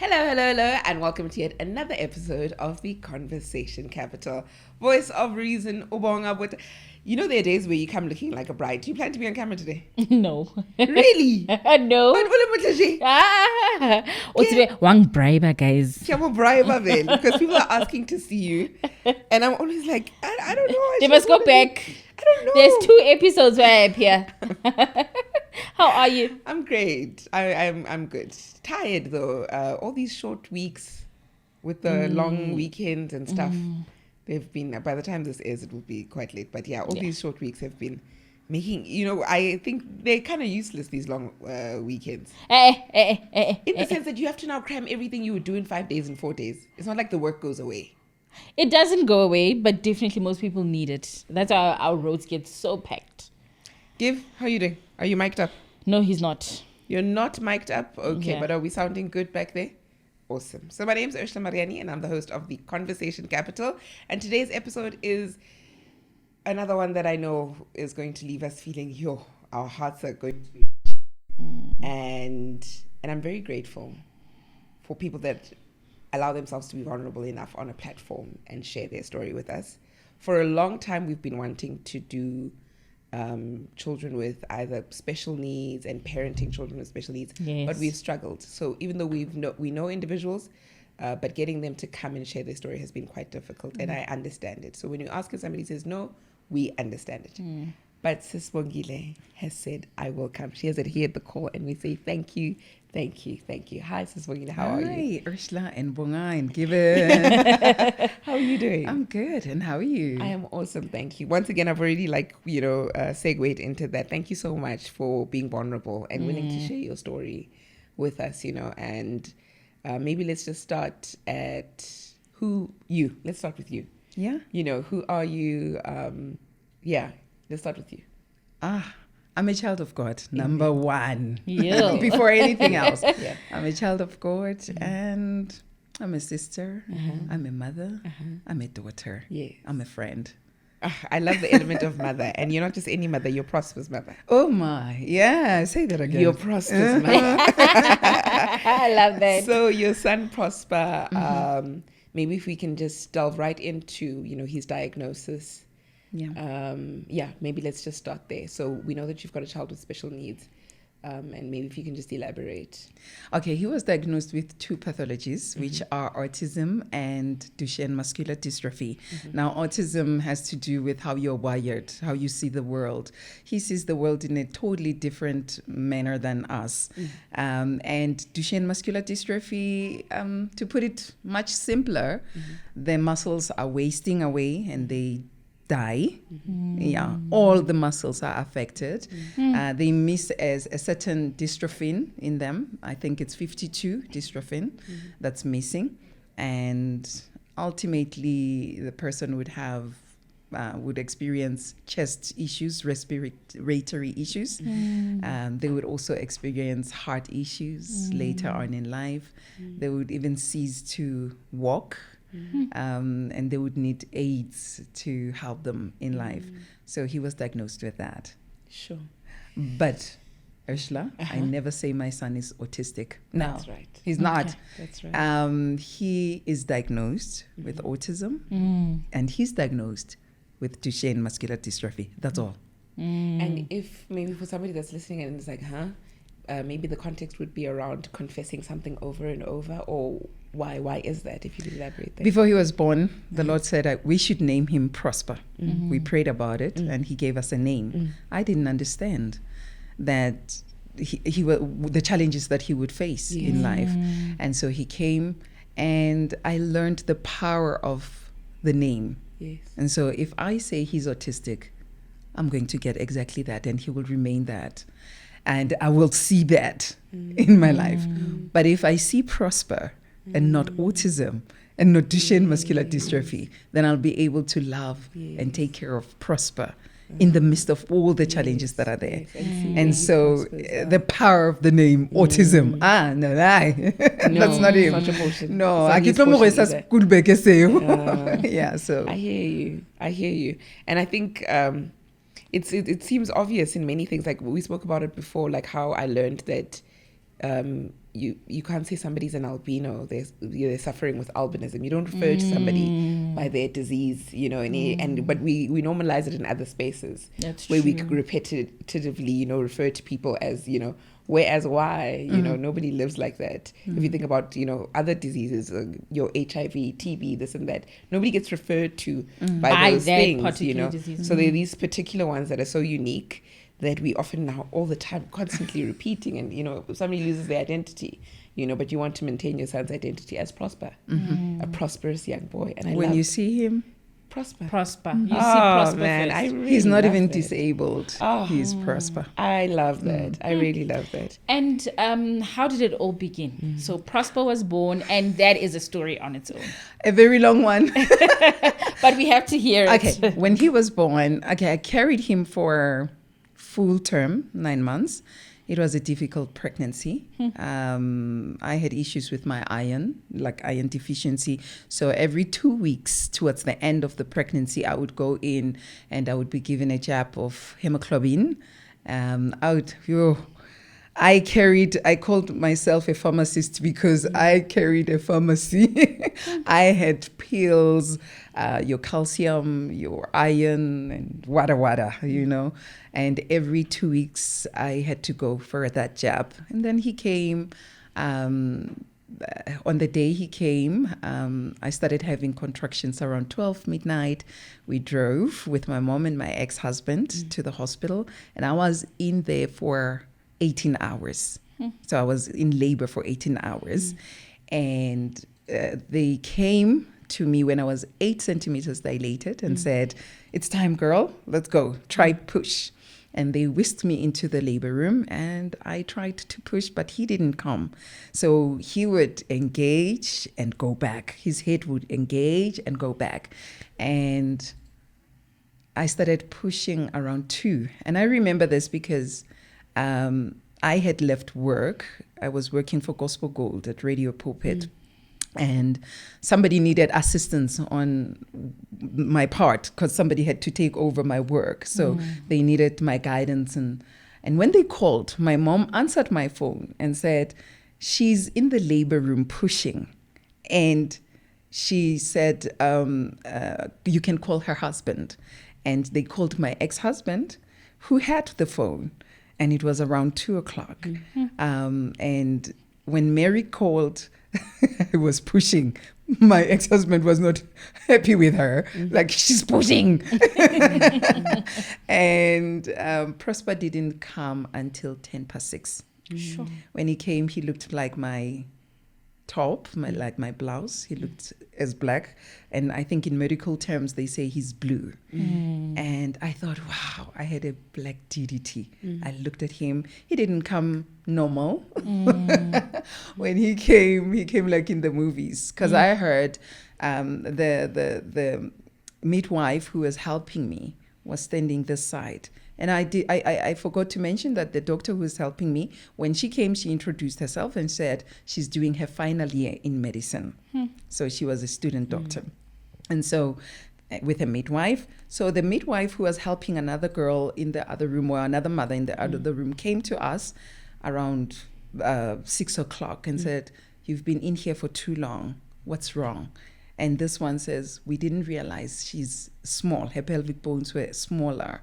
Hello, and welcome to yet another episode of the Conversation Capital. Voice of Reason, Ubonga. But you know there are days where you come looking like a bride. Do you plan to be on camera today? No. Really? No. One briber, guys. Because people are asking to see you. And I'm always like, I don't know. They must go back. I don't know. There's 2 episodes where I appear. How are you? I'm great. I'm good. Tired though. All these short weeks with the long weekends and stuff. They've been, by the time this airs, it will be quite late. But yeah, these short weeks have been making, I think they're kind of useless, these long weekends. In the sense that you have to now cram everything you would do in 5 days and 4 days. It's not like the work goes away. It doesn't go away, but definitely most people need it. That's why our roads get so packed. Give, how are you doing? Are you mic'd up? No, he's not. You're not mic'd up? Okay, Yeah. but are we sounding good back there? Awesome. So my name's Ursula Mariani and I'm the host of the Conversation Capital. And today's episode is another one that I know is going to leave us feeling, our hearts are going to be and I'm very grateful for people that allow themselves to be vulnerable enough on a platform and share their story with us. For a long time, we've been wanting to do children with either special needs and parenting children with special needs, Yes. but we've struggled. So even though we know individuals, but getting them to come and share their story has been quite difficult, and I understand it. So when you ask and somebody says no, we understand it. But Sibongile has said, I will come. She has adhered the call, and we say thank you. Hi, Sibongile. How are you? Hi, Ursula and Bonga and Given. How are you doing? I'm good. And how are you? I am awesome. Thank you. Once again, I've already segued into that. Thank you so much for being vulnerable and willing to share your story with us, and maybe let's just start at Let's start with you. Yeah? Who are you? Let's start with you. I'm a child of God, number one. Yeah. Before anything else. Yeah. I'm a child of God and I'm a sister. I'm a mother. I'm a daughter. Yes. I'm a friend. I love the element of mother. And you're not just any mother, you're Prosper's mother. Oh my. Yeah, say that again. You're Prosper's mother. I love that. So your son Prosper, maybe if we can just delve right into, his diagnosis. Yeah. Maybe let's just start there. So we know that you've got a child with special needs, and maybe if you can just elaborate. Okay, he was diagnosed with 2 pathologies, which are autism and Duchenne Muscular Dystrophy. Now, autism has to do with how you're wired, how you see the world. He sees the world in a totally different manner than us. And Duchenne Muscular Dystrophy, to put it much simpler, the muscles are wasting away and they die. Yeah, all the muscles are affected. They miss as a certain dystrophin in them. I think it's 52 dystrophin that's missing, and ultimately the person would experience chest issues, respiratory issues. They would also experience heart issues later on in life. They would even cease to walk. And they would need aids to help them in life. So he was diagnosed with that. Sure. But, Ursula, I never say my son is autistic. No, That's right. he's not. That's right. He is diagnosed with autism, and he's diagnosed with Duchenne Muscular Dystrophy. That's all. And if maybe for somebody that's listening and it's like, maybe the context would be around confessing something over and over, or why is that, if you could elaborate there? Before he was born, the Lord said we should name him Prosper. We prayed about it, and he gave us a name. I didn't understand that he the challenges that he would face in life. And so he came, and I learned the power of the name. Yes. And so if I say he's autistic, I'm going to get exactly that, and he will remain that. And I will see that in my life. But if I see Prosper and not autism and not Duchenne Muscular Dystrophy, then I'll be able to love and take care of Prosper in the midst of all the challenges that are there. And so the power of the name autism. No, that's not him. Such a portion. No, It's I not can't his portion either. Yeah, so I hear you. And I think it seems obvious in many things. Like we spoke about it before, like how I learned that you can't say somebody's an albino, they're suffering with albinism. You don't refer to somebody by their disease, you know, but we normalize it in other spaces. That's where we true. repetitively, you know, refer to people as, you know, whereas why, you know, nobody lives like that. If you think about, you know, other diseases, your HIV, TB, this and that, nobody gets referred to by those that things, you particular know. disease. So there are these particular ones that are so unique that we often now all the time constantly repeating, and, you know, somebody loses their identity, you know, but you want to maintain your son's identity as Prosper, a prosperous young boy. And When you see him, Prosper. You see Oh Prosper man, first. I really he's not love even that. disabled. Oh. He's Prosper. I love that. I really love that. And how did it all begin? So Prosper was born, and that is a story on its own. A very long one. But we have to hear it. Okay, when he was born, I carried him for full term, 9 months. It was a difficult pregnancy. I had issues with my iron deficiency. So every 2 weeks towards the end of the pregnancy, I would go in and I would be given a jab of hemoglobin. I called myself a pharmacist because I carried a pharmacy. I had pills, your calcium, your iron, and wada, you know. And every 2 weeks, I had to go for that jab. And then he came. On the day he came, I started having contractions around 12 midnight. We drove with my mom and my ex-husband to the hospital. And I was in there for 18 hours. So I was in labor for 18 hours. And they came to me when I was 8 centimeters dilated and said, "It's time, girl, let's go, try push." And they whisked me into the labor room and I tried to push, but he didn't come. So he would engage and go back. His head would engage and go back. And I started pushing around 2. And I remember this because I had left work. I was working for Gospel Gold at Radio Pulpit. And somebody needed assistance on my part because somebody had to take over my work. So they needed my guidance. And when they called, my mom answered my phone and said, "She's in the labor room pushing." And she said, "You can call her husband." And they called my ex-husband, who had the phone. And it was around 2:00. And when Mary called, I was pushing. My ex-husband was not happy with her. Like, she's pushing. And Prosper didn't come until 6:10. Sure. When he came, he looked like my top, like my blouse. He looked as black. And I think in medical terms, they say he's blue. And I thought, wow, I had a black DDT. I looked at him. He didn't come normal. When he came like in the movies. Because I heard the midwife who was helping me was standing this side. And I forgot to mention that the doctor who was helping me, when she came, she introduced herself and said she's doing her final year in medicine. So she was a student doctor. And so with a midwife. So the midwife who was helping another girl in the other room, or another mother in the other room, came to us around 6:00 and said, "You've been in here for too long. What's wrong?" And this one says, "We didn't realize she's small. Her pelvic bones were smaller."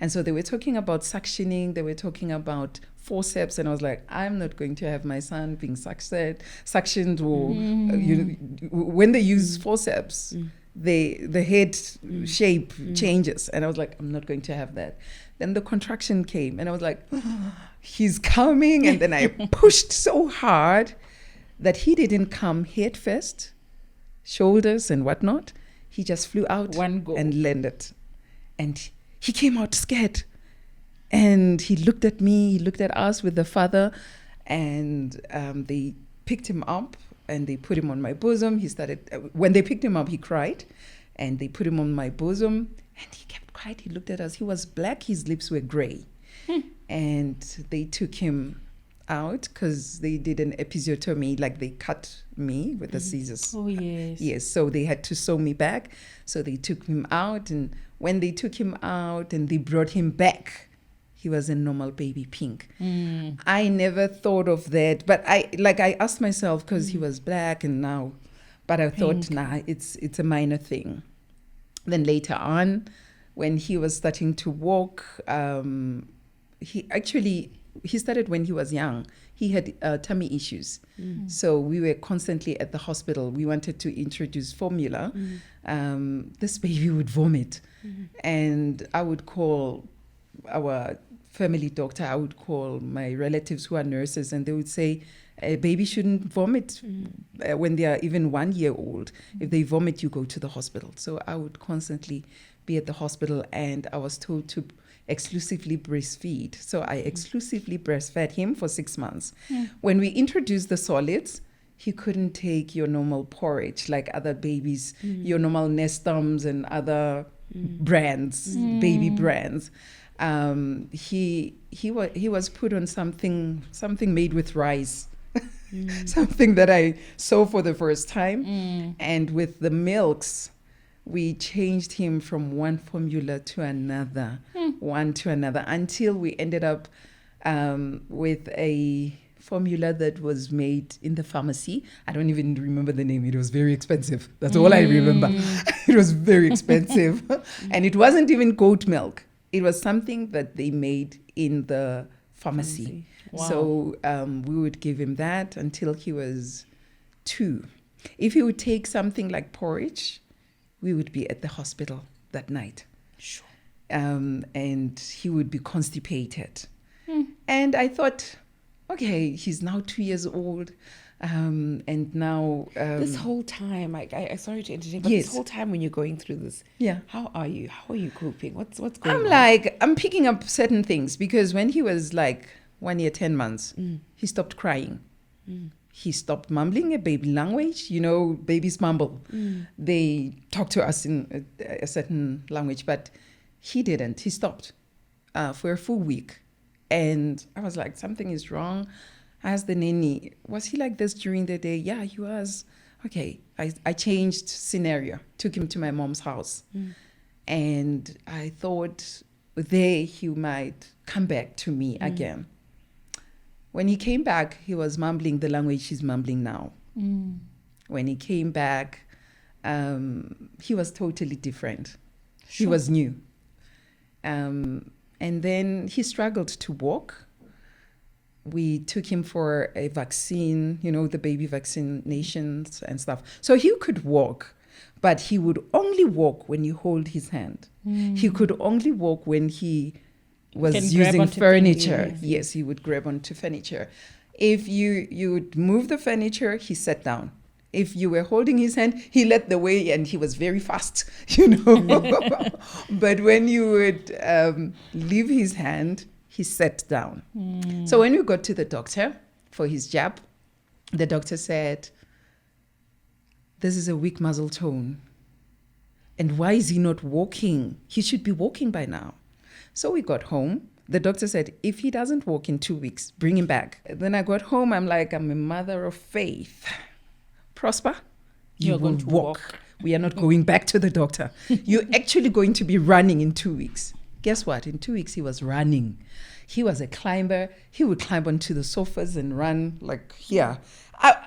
And so they were talking about suctioning. They were talking about forceps. And I was like, I'm not going to have my son being suctioned or when they use forceps, the head shape changes. And I was like, I'm not going to have that. Then the contraction came and I was like, he's coming. And then I pushed so hard that he didn't come head first, shoulders and whatnot. He just flew out One go. and landed. And he came out scared. And he looked at me, he looked at us with the father, and they picked him up and they put him on my bosom. He started, when they picked him up, he cried, and they put him on my bosom and he kept quiet. He looked at us. He was black, his lips were gray. And they took him out because they did an episiotomy, like they cut me with the scissors. Oh, yes. Yes, so they had to sew me back. So they took him out, and when they took him out and they brought him back, he was a normal baby pink. I never thought of that, but I asked myself, because he was black and now, but I thought, nah, it's a minor thing. Then later on, when he was starting to walk, he started when he was young. He had tummy issues. So we were constantly at the hospital. We wanted to introduce formula. This baby would vomit. And I would call our family doctor. I would call my relatives who are nurses, and they would say, a baby shouldn't vomit when they are even 1 year old. If they vomit, you go to the hospital. So I would constantly be at the hospital, and I was told to exclusively breastfeed. So I exclusively breastfed him for 6 months. When we introduced the solids, he couldn't take your normal porridge like other babies, your normal Nestums and other brands, baby brands. He was put on something made with rice. Something that I saw for the first time. And with the milks, we changed him from one formula to another, until we ended up with a formula that was made in the pharmacy. I don't even remember the name. It was very expensive. That's all I remember. It was very expensive. And it wasn't even goat milk. It was something that they made in the pharmacy. Wow. So we would give him that until he was 2. If he would take something like porridge, we would be at the hospital that night. Sure. And he would be constipated. And I thought, okay, he's now 2 years old. And now... this whole time, I sorry to interject, but yes. This whole time when you're going through this, how are you? How are you coping? What's going on? I'm picking up certain things, because when he was like 1 year, 10 months, he stopped crying. He stopped mumbling a baby language. You know, babies mumble. They talk to us in a certain language, but he didn't. He stopped for a full week. And I was like, something is wrong. I asked the nanny, was he like this during the day? Yeah, he was. Okay, I changed scenario, took him to my mom's house. And I thought there he might come back to me again. When he came back, he was mumbling the language he's mumbling now. When he came back, he was totally different. He was new. And then he struggled to walk. We took him for a vaccine, the baby vaccinations and stuff. So he could walk, but he would only walk when you hold his hand. He could only walk when he was using furniture. Yes, he would grab onto furniture. If you would move the furniture, he sat down. If you were holding his hand, he led the way, and he was very fast, But when you would leave his hand, he sat down. So when we got to the doctor for his jab, the doctor said, this is a weak muscle tone. And why is he not walking? He should be walking by now. So we got home. The doctor said, if he doesn't walk in 2 weeks, bring him back. Then I got home. I'm like, I'm a mother of faith. Prosper, you will walk. We are not going back to the doctor. You're actually going to be running in 2 weeks. Guess what? In 2 weeks, he was running. He was a climber. He would climb onto the sofas and run like here.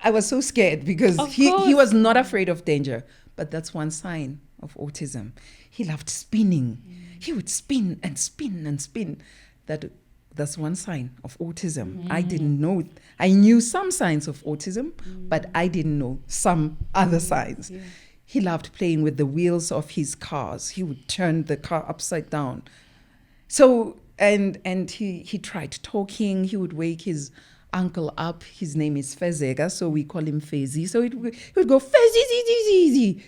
I was so scared because he was not afraid of danger. But that's one sign of autism. He loved spinning. He would spin and spin and spin. That's one sign of autism. I didn't know. I knew some signs of autism, but I didn't know some other signs. Yeah. He loved playing with the wheels of his cars. He would turn the car upside down. So, and he tried talking. He would wake his uncle up. His name is Fezega, so we call him Fezi. So he would go, Fezi,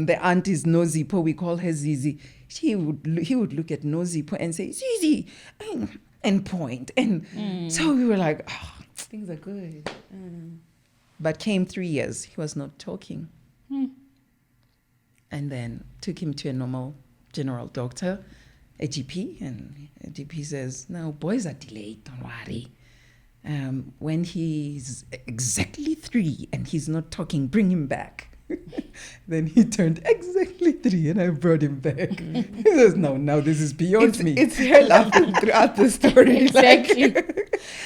The aunt is Nozipo. We call her Zizi. He would look at Nozipo and say, Zizi, and point. And so we were like, things are good. But came 3 years. He was not talking. And then took him to a normal general doctor, a GP, and a GP says, no, boys are delayed, don't worry. When he's exactly 3 and he's not talking, bring him back. Then he turned exactly 3 and I brought him back. He says, no, now this is beyond me. It's her laughing throughout the story. Exactly.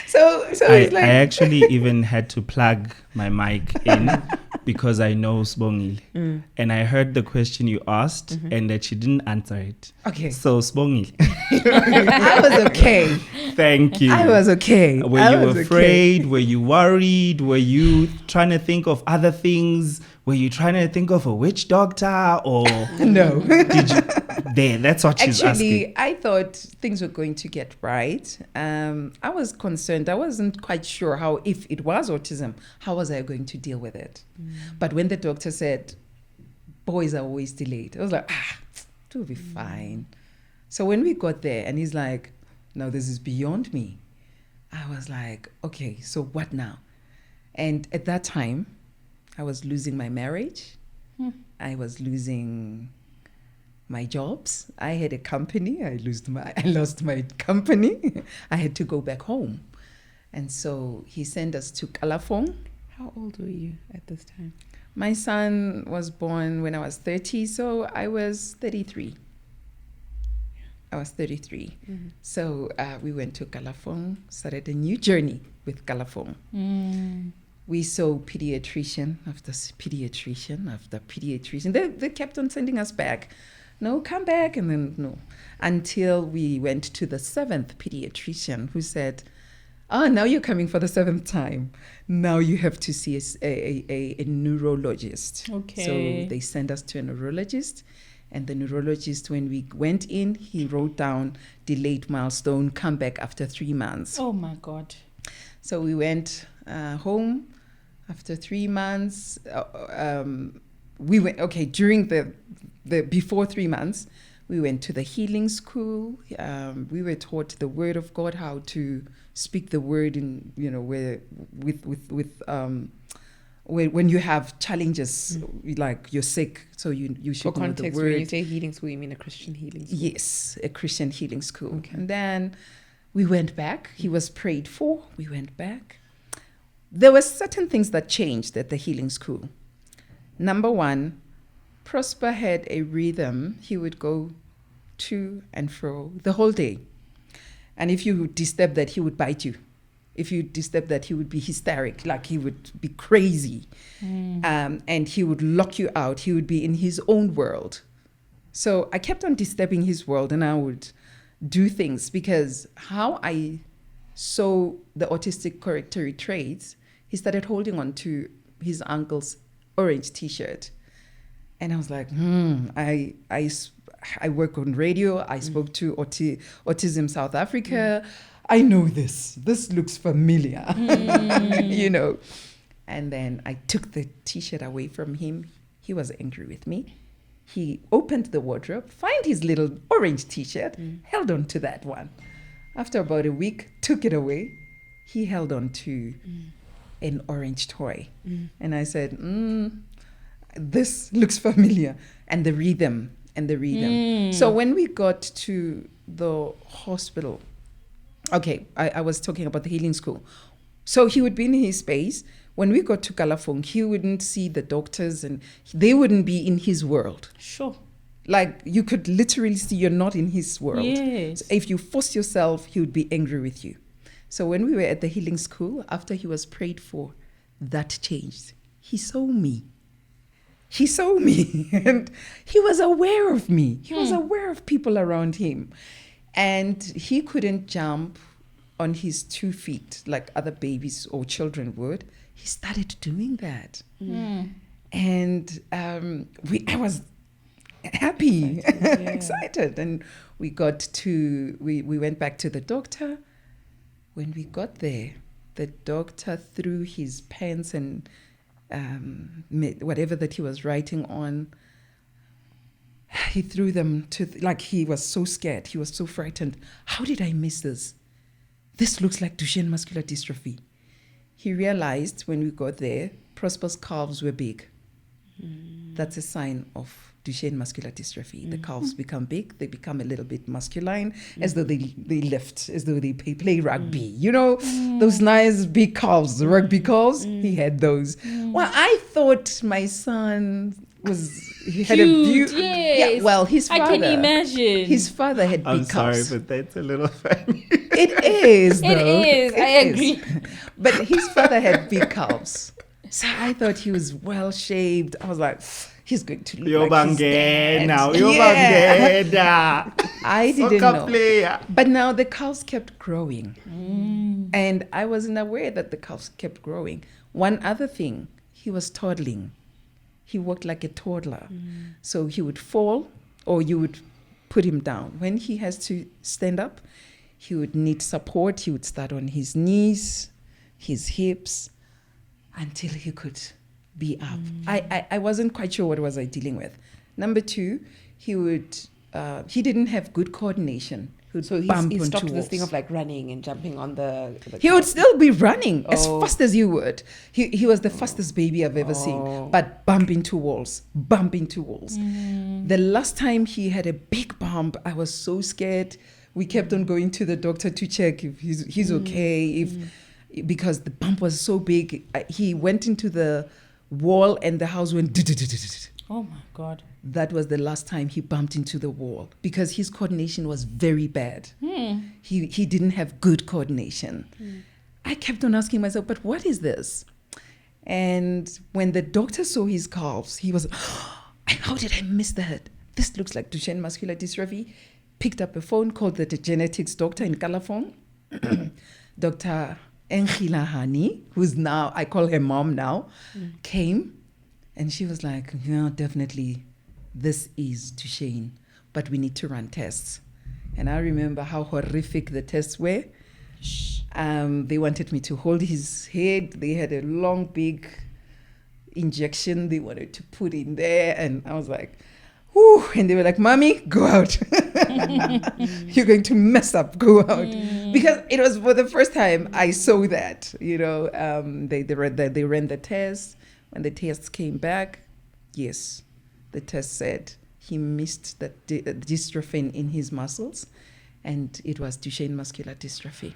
So I it's like, actually even had to plug my mic in because I know Sibongile. And I heard the question you asked and that she didn't answer it. Okay. So Sibongile, I was okay. thank you. I was okay. Were I you was afraid? Were you worried? Were you trying to think of other things? Were you trying to think of a witch doctor? Or No. did you? There, that's what she's asking. Actually, I thought things were going to get right. I was concerned. I wasn't quite sure how, if it was autism, how was I going to deal with it? But when the doctor said, boys are always delayed, I was like, it will be fine. So when we got there and he's like, no, this is beyond me. I was like, okay, so what now? And at that time, I was losing my marriage. I was losing my jobs. I had a company. I lost my company. I had to go back home. And so he sent us to Kalafong. how old were you at this time? My son was born when I was 30, so I was 33. I was 33. So we went to Kalafong, started a new journey with Kalafong. We saw pediatrician after pediatrician after pediatrician. They kept on sending us back. No, come back, and then no. Until we went to the 7th pediatrician who said, now you're coming for the 7th time. Now you have to see a neurologist. Okay. So they sent us to a neurologist. And the neurologist, when we went in, he wrote down delayed milestone, come back after 3 months. Oh my God. So we went home after 3 months. We went, during the before 3 months, we went to the healing school. We were taught the word of God, how to speak the word in, when you have challenges, like you're sick, so you should For know context, the when word. you say healing school, you mean a Christian healing school? Yes, a Christian healing school. Okay. And then we went back. He was prayed for. We went back. There were certain things that changed at the healing school. Number one, Prosper had a rhythm. He would go to and fro the whole day. And if you disturb that, he would bite you. If you disturb that, he would be hysteric, like he would be crazy. And he would lock you out. He would be in his own world. So I kept on disturbing his world, and I would do things because how I saw the autistic character traits, he started holding on to his uncle's orange T-shirt. And I was like, I work on radio. I spoke to Autism South Africa. I know this. This looks familiar, And then I took the T-shirt away from him. He was angry with me. He opened the wardrobe, found his little orange T-shirt, held on to that one. After about a week, took it away. He held on to an orange toy. And I said, this looks familiar. And the rhythm. So when we got to the hospital, I was talking about the healing school. So he would be in his space. When we got to Kalafong, he wouldn't see the doctors and they wouldn't be in his world. Sure. Like you could literally see you're not in his world. Yes. So if you force yourself, he would be angry with you. So when we were at the healing school, after he was prayed for, that changed. He saw me. And he was aware of me. He was aware of people around him. And he couldn't jump on his 2 feet like other babies or children would. He started doing that. And I was happy, excited. And we went back to the doctor. When we got there, the doctor threw his pens and whatever that he was writing on, he threw them he was so scared. He was so frightened. How did I miss this? This looks like Duchenne Muscular Dystrophy. He realized when we got there, Prosper's calves were big. That's a sign of Duchenne Muscular Dystrophy. The calves become big, they become a little bit masculine, as though they lift, as though they play rugby. You know, those nice big calves, the rugby calves, he had those. Well, I thought my son he had Cute, a yes. Yeah, well, his father. I can imagine. His father had I'm big sorry, calves. but that's a little funny. It is, though. It is. I agree. But his father had big calves. So I thought he was well shaped. I was like, he's going to look like his dad. I didn't know. Player. But now the calves kept growing. And I wasn't aware that the calves kept growing. One other thing, he was toddling. He walked like a toddler. So he would fall or you would put him down. When he has to stand up, he would need support. He would start on his knees, his hips, until he could be up. I wasn't quite sure what was I dealing with. Number two, he didn't have good coordination. So he stopped this thing of like running and jumping on the He would still be running as fast as you would. He was the fastest baby I've ever seen, but bump into walls. The last time he had a big bump, I was so scared. We kept on going to the doctor to check if he's okay, because the bump was so big. He went into the wall and the house went. Oh my God. That was the last time he bumped into the wall because his coordination was very bad. He didn't have good coordination. I kept on asking myself, but what is this? And when the doctor saw his calves, he was, how did I miss that? This looks like Duchenne Muscular Dystrophy. Picked up a phone, called the genetics doctor in Kalafong, Dr. Engila Hani, who's now, I call her mom now, came. And she was like, yeah, definitely, this is Duchenne, but we need to run tests. And I remember how horrific the tests were. They wanted me to hold his head. They had a long, big injection they wanted to put in there. And I was like, whew. And they were like, Mommy, go out. You're going to mess up, go out. Because it was for the first time I saw that, you know, they ran the tests. When the tests came back, yes, the test said he missed the dystrophin in his muscles, and it was Duchenne Muscular Dystrophy.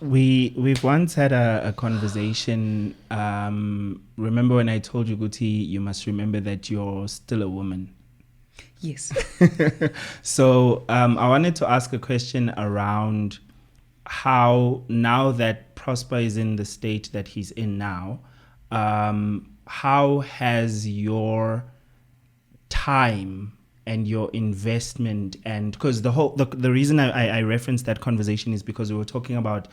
We've once had a conversation. Remember when I told you, Guti, you must remember that you're still a woman. Yes. So I wanted to ask a question around how, now that Prosper is in the state that he's in now, how has your time and your investment, and because the reason I referenced that conversation is because we were talking about,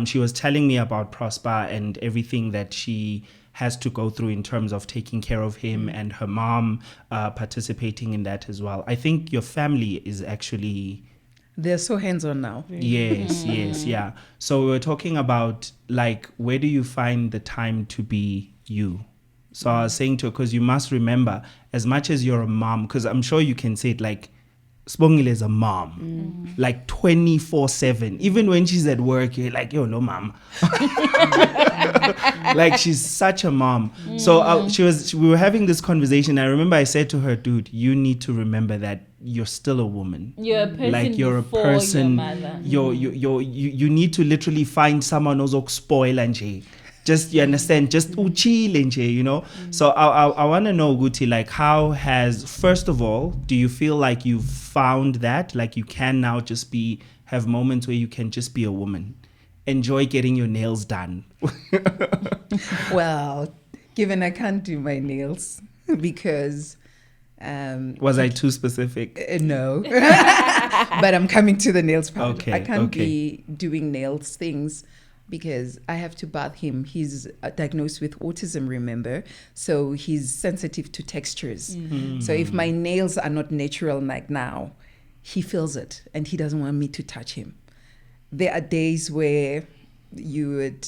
she was telling me about Prosper and everything that she has to go through in terms of taking care of him, and her mom participating in that as well. I think your family is actually... They're so hands-on now. Yes, yeah. So we were talking about, like, where do you find the time to be you? So I was saying to her, because you must remember, as much as you're a mom, because I'm sure you can say it, like, Sibongile is a mom, like 24/7. Even when she's at work, you're like, yo, no, mom. Like, she's such a mom. So we were having this conversation. I remember I said to her, dude, you need to remember that you're still a woman. You're a person. Like, you're a person. You need to literally find someone who's spoil and just, you understand, just uchile and you know. So I want to know, Guti, like, how has, first of all, do you feel like you've found that, like, you can now just have moments where you can just be a woman, enjoy getting your nails done? Well, given I can't do my nails because was I too specific? No. But I'm coming to the nails part. Okay, I can't be doing nails things because I have to bath him. He's diagnosed with autism, remember? So he's sensitive to textures. So if my nails are not natural like now, he feels it and he doesn't want me to touch him. There are days where you would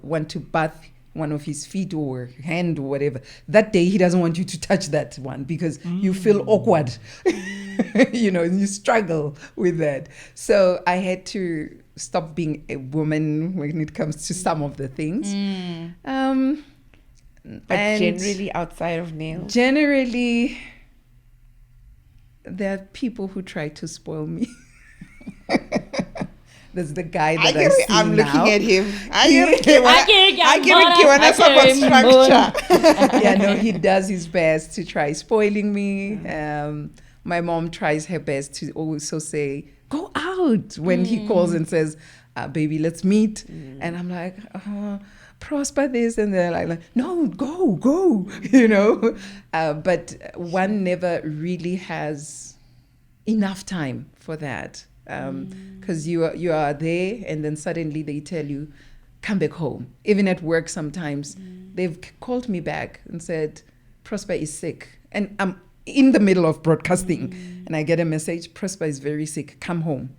want to bath one of his feet or hand or whatever. That day he doesn't want you to touch that one because you feel awkward. You know, and you struggle with that. So I had to stop being a woman when it comes to some of the things. But generally outside of nails? Generally, there are people who try to spoil me. There's the guy that I'm now. looking at him. I Yeah, no, he does his best to try spoiling me. My mom tries her best to also say, go out, when he calls and says, baby, let's meet. And I'm like, Prosper this, and they're like, no, go, you know. But one never really has enough time for that. Because you are there, and then suddenly they tell you, come back home. Even at work sometimes, they've called me back and said, Prosper is sick. And I'm in the middle of broadcasting, and I get a message, Prosper is very sick, come home.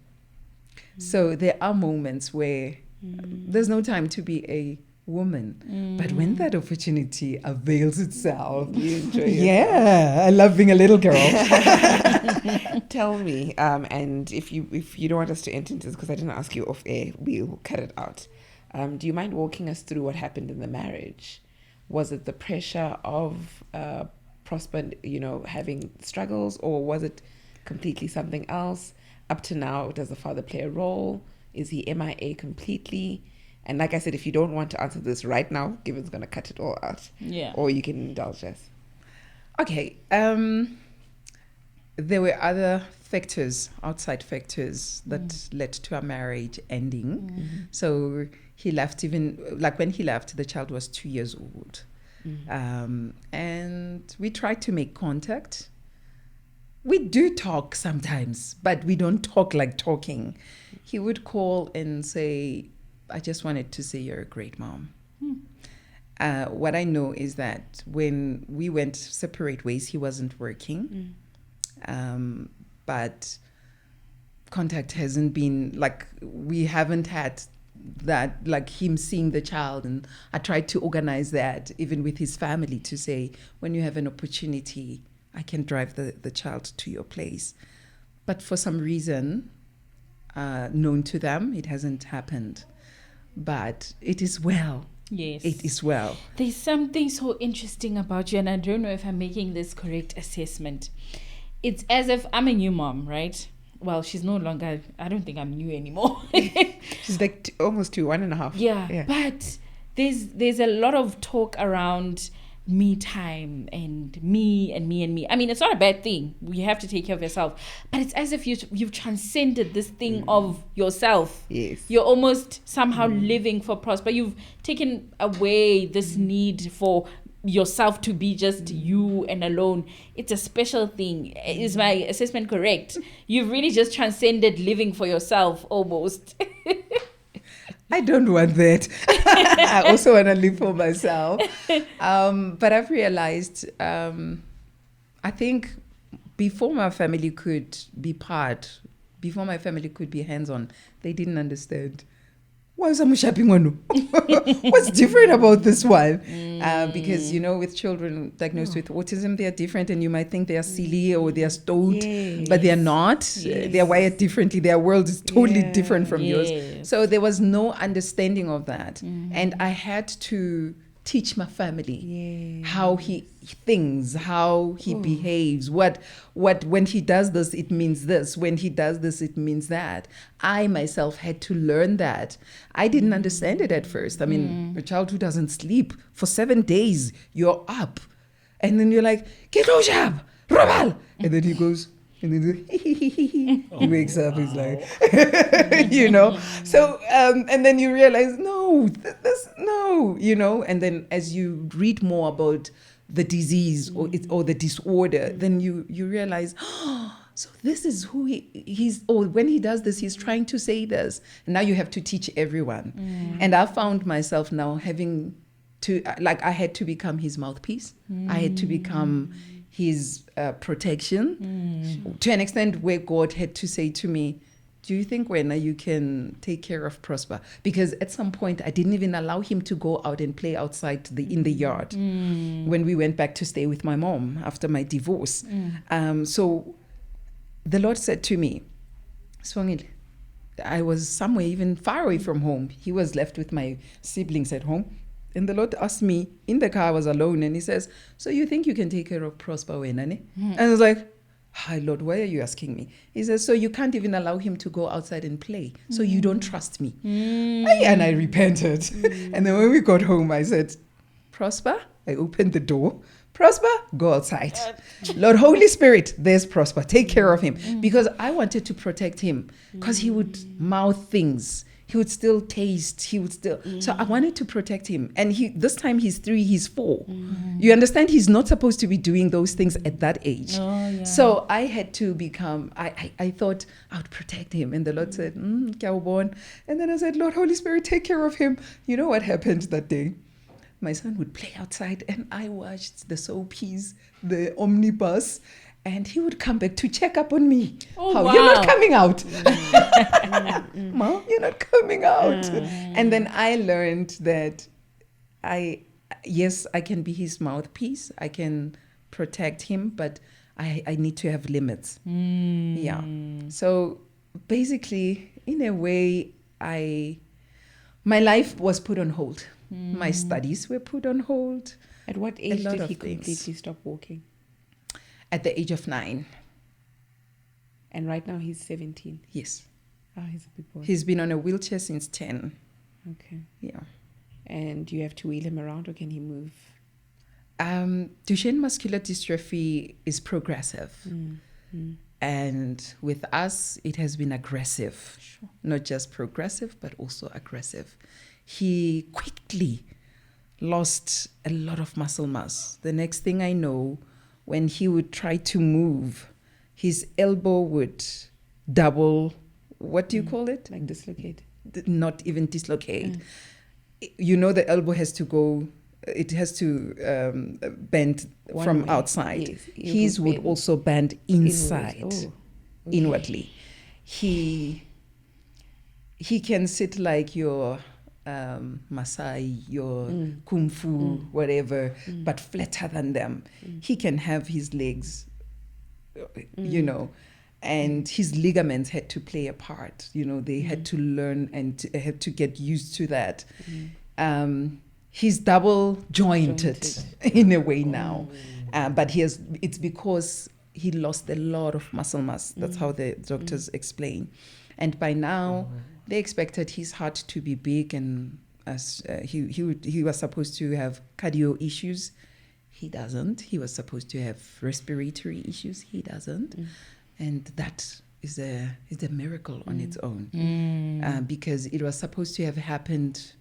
So there are moments where there's no time to be a woman. But when that opportunity avails itself, you enjoy it. Yeah, I love being a little girl. Tell me, and if you don't want us to enter into this, because I didn't ask you off air, we'll cut it out. Do you mind walking us through what happened in the marriage? Was it the pressure of Prosper, having struggles, or was it completely something else? Up to now, does the father play a role? Is he MIA completely? And like I said, if you don't want to answer this right now, Given's going to cut it all out. Yeah. Or you can indulge us. Okay. There were other factors, outside factors, that led to our marriage ending. So he left, when he left, the child was 2 years old. And we tried to make contact. We do talk sometimes, but we don't talk like talking. He would call and say, I just wanted to say you're a great mom. What I know is that when we went separate ways, he wasn't working. But contact hasn't been, we haven't had that, him seeing the child. And I tried to organize that even with his family to say, when you have an opportunity, I can drive the child to your place. But for some reason, known to them, it hasn't happened. But it is well. Yes. It is well. There's something so interesting about you, and I don't know if I'm making this correct assessment. It's as if I'm a new mom, right? Well, she's no longer, I don't think I'm new anymore. She's almost 2, 1.5. Yeah. But there's a lot of talk around me time and me. I mean, it's not a bad thing. You have to take care of yourself. But it's as if you've transcended this thing of yourself. Yes. You're almost somehow living for Prosper. You've taken away this need for yourself to be just you and alone. It's a special thing. Is my assessment correct? You've really just transcended living for yourself almost. I don't want that. I also want to live for myself. But I've realized, I think before my family could be before my family could be hands-on, they didn't understand. Why is I'm shopping one? What's different about this one? Because, with children diagnosed with autism, they are different, and you might think they are silly or they are stoned, but they are not. Yes. They are wired differently. Their world is totally different from yours. So there was no understanding of that. And I had to teach my family how he thinks, how he behaves, what when he does this, it means this. When he does this, it means that. I myself had to learn that. I didn't understand it at first. I mean, a child who doesn't sleep for 7 days, you're up. And then you're like, get up, Rabal. And then he goes, and then he wakes up, he's like, So, and then you realize, no, and then as you read more about the disease or the disorder, then you realize, so this is who he's, or when he does this, he's trying to say this. And now you have to teach everyone. And I found myself now having to, I had to become his mouthpiece. I had to become his protection to an extent where God had to say to me, do you think, Wena, you can take care of Prosper? Because at some point, I didn't even allow him to go out and play outside in the yard when we went back to stay with my mom after my divorce. So the Lord said to me, Sibongile, I was somewhere even far away from home. He was left with my siblings at home. And the Lord asked me, in the car I was alone, and he says, so you think you can take care of Prosper, Wena? And I was like, Hi, Lord, why are you asking me? He says, so you can't even allow him to go outside and play. So you don't trust me. And I repented. And then when we got home, I said, Prosper, I opened the door. Prosper, go outside. Lord, Holy Spirit, there's Prosper. Take care of him. Because I wanted to protect him. Because he would mouth things. He would still taste. He would still. So I wanted to protect him. And this time he's 3, he's 4. You understand? He's not supposed to be doing those things at that age. Oh, yeah. So I had to become, I thought I would protect him. And the Lord said, Kyawubona. And then I said, Lord, Holy Spirit, take care of him. You know what happened that day? My son would play outside and I watched the soapies, the omnibus, and he would come back to check up on me. Oh, How, wow. you're not coming out. Mom, you're not coming out. And then I learned that yes, I can be his mouthpiece. I can protect him, but I need to have limits. Yeah. So basically, in a way, my life was put on hold. My studies were put on hold. At what age lot did of he things. completely stop walking? At the age of 9. And right now he's 17. Yes. Oh, he's a big boy. He's been on a wheelchair since 10. Okay. Yeah. And do you have to wheel him around or can he move? Duchenne Muscular Dystrophy is progressive. And with us, it has been aggressive. Sure. Not just progressive, but also aggressive. He quickly lost a lot of muscle mass. The next thing I know, when he would try to move, his elbow would double, what do you call it? Like dislocate? Not even dislocate. You know, the elbow has to go, it has to bend One from way. outside. Yes, it His would would bend also bend inside, inwards. Oh, okay. inwardly. He can sit like your Maasai, your Kung Fu, whatever, but flatter than them. He can have his legs, you know, and his ligaments had to play a part. You know, they had to learn and had to get used to that. He's double jointed in a way now, but it's because he lost a lot of muscle mass. That's how the doctors explain. And by now, they expected his heart to be big, and as he was supposed to have cardio issues. He doesn't. He was supposed to have respiratory issues. He doesn't. And that is a miracle on its own, because it was supposed to have happened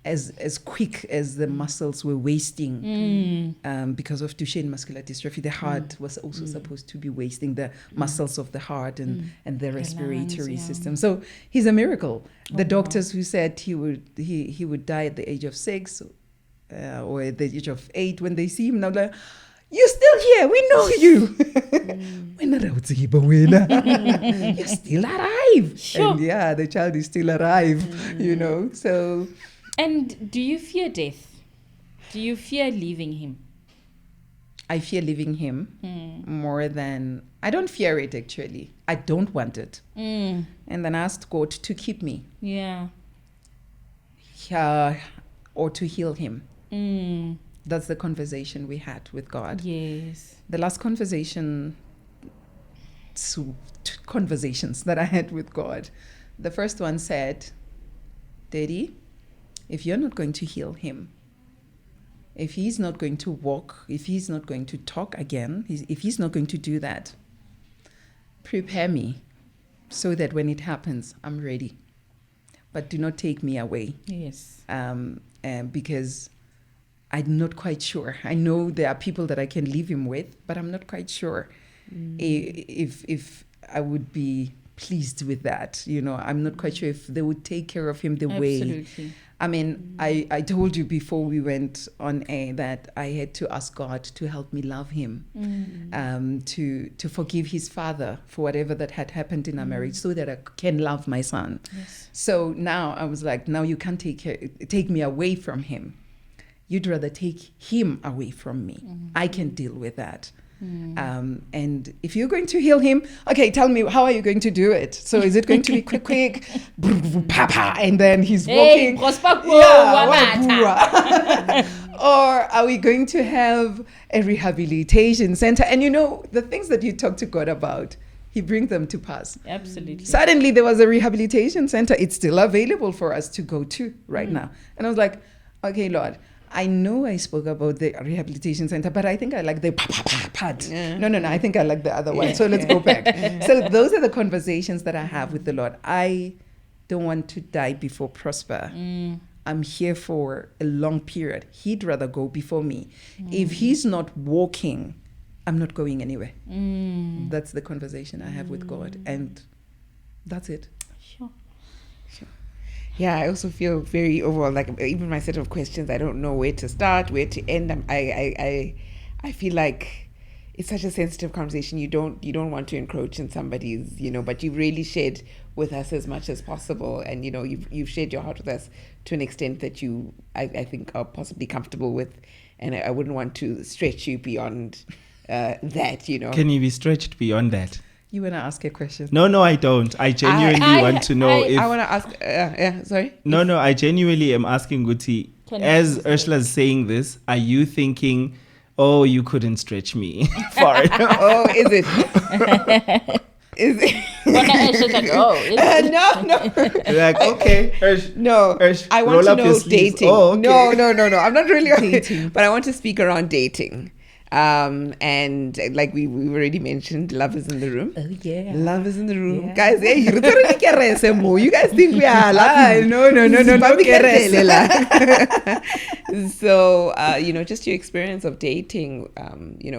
as quick as the muscles were wasting, because of Duchenne Muscular Dystrophy. The heart was also supposed to be wasting the muscles of the heart and the respiratory system. So he's a miracle. The doctors who said he would die at the age of 6 or at the age of 8, when they see him now, like, you're still here. We know you. You're still alive. Sure. And yeah, the child is still alive, you know. So. And do you fear death? Do you fear leaving him? I fear leaving him more than... I don't fear it, actually. I don't want it. And then I asked God to keep me. Yeah. Or to heal him. That's the conversation we had with God. Yes. The last conversations that I had with God. The first one said, Daddy, if you're not going to heal him, if he's not going to walk, if he's not going to talk again, if he's not going to do that, prepare me so that when it happens, I'm ready. But do not take me away. Yes. Because I'm not quite sure. I know there are people that I can leave him with, but I'm not quite sure if I would be pleased with that. You know, I'm not quite sure if they would take care of him the way. Absolutely. I mean, I told you before we went on air that I had to ask God to help me love him, to forgive his father for whatever that had happened in our marriage, so that I can love my son. Yes. So now I was like, now you can't take me away from him. You'd rather take him away from me. I can deal with that. And if you're going to heal him, okay, tell me, how are you going to do it? So is it going to be quick, and then he's walking? Or are we going to have a rehabilitation center? And the things that you talk to God about, He brings them to pass. Absolutely. Suddenly there was a rehabilitation center. It's still available for us to go to right now. And I was like, okay, Lord, I know I spoke about the rehabilitation center, but I think I like the part. Yeah. No, I think I like the other one. So let's go back. So those are the conversations that I have with the Lord. I don't want to die before Prosper. I'm here for a long period. He'd rather go before me. If He's not walking, I'm not going anywhere. That's the conversation I have with God. And that's it. Sure. Yeah, I also feel very overall, like even my set of questions, I don't know where to start, where to end. I feel like it's such a sensitive conversation. You don't want to encroach in somebody's, but you've really shared with us as much as possible, and you've shared your heart with us to an extent that I think are possibly comfortable with, and I wouldn't want to stretch you beyond that. Can you be stretched beyond that? You want to ask a question? No, I don't. I genuinely want to know if... I want to ask... sorry? No, I genuinely am asking Guti, as Ursula's saying this, are you thinking, oh, you couldn't stretch me for it? Oh, is it? Is it? No. Like, okay, Ursh, No, Ursh, I want roll to up your know sleeves. dating. Oh, okay. No. I'm not really Dating. but I want to speak around dating. And like we've already mentioned, love is in the room. Oh, yeah. Love is in the room. Yeah. Guys, hey, you guys think we are laughing. No, So, just your experience of dating,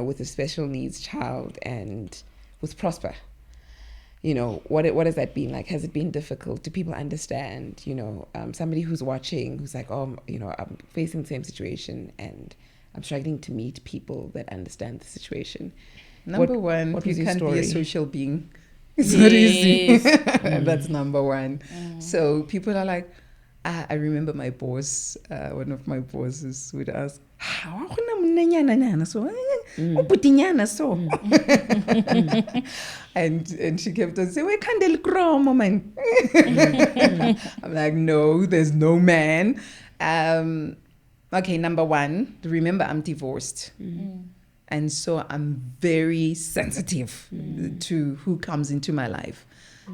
with a special needs child and with Prosper. What has that been like? Has it been difficult? Do people understand? Somebody who's watching, who's like, I'm facing the same situation and I'm struggling to meet people that understand the situation. Number one, what you was your can't be a story? social being. It's not easy. Yes. That's number one. So people are like, I remember my boss, one of my bosses would ask, how and she kept on saying, "We can't grow, man." I'm like, no, there's no man. Okay, number one, remember I'm divorced. And so I'm very sensitive to who comes into my life.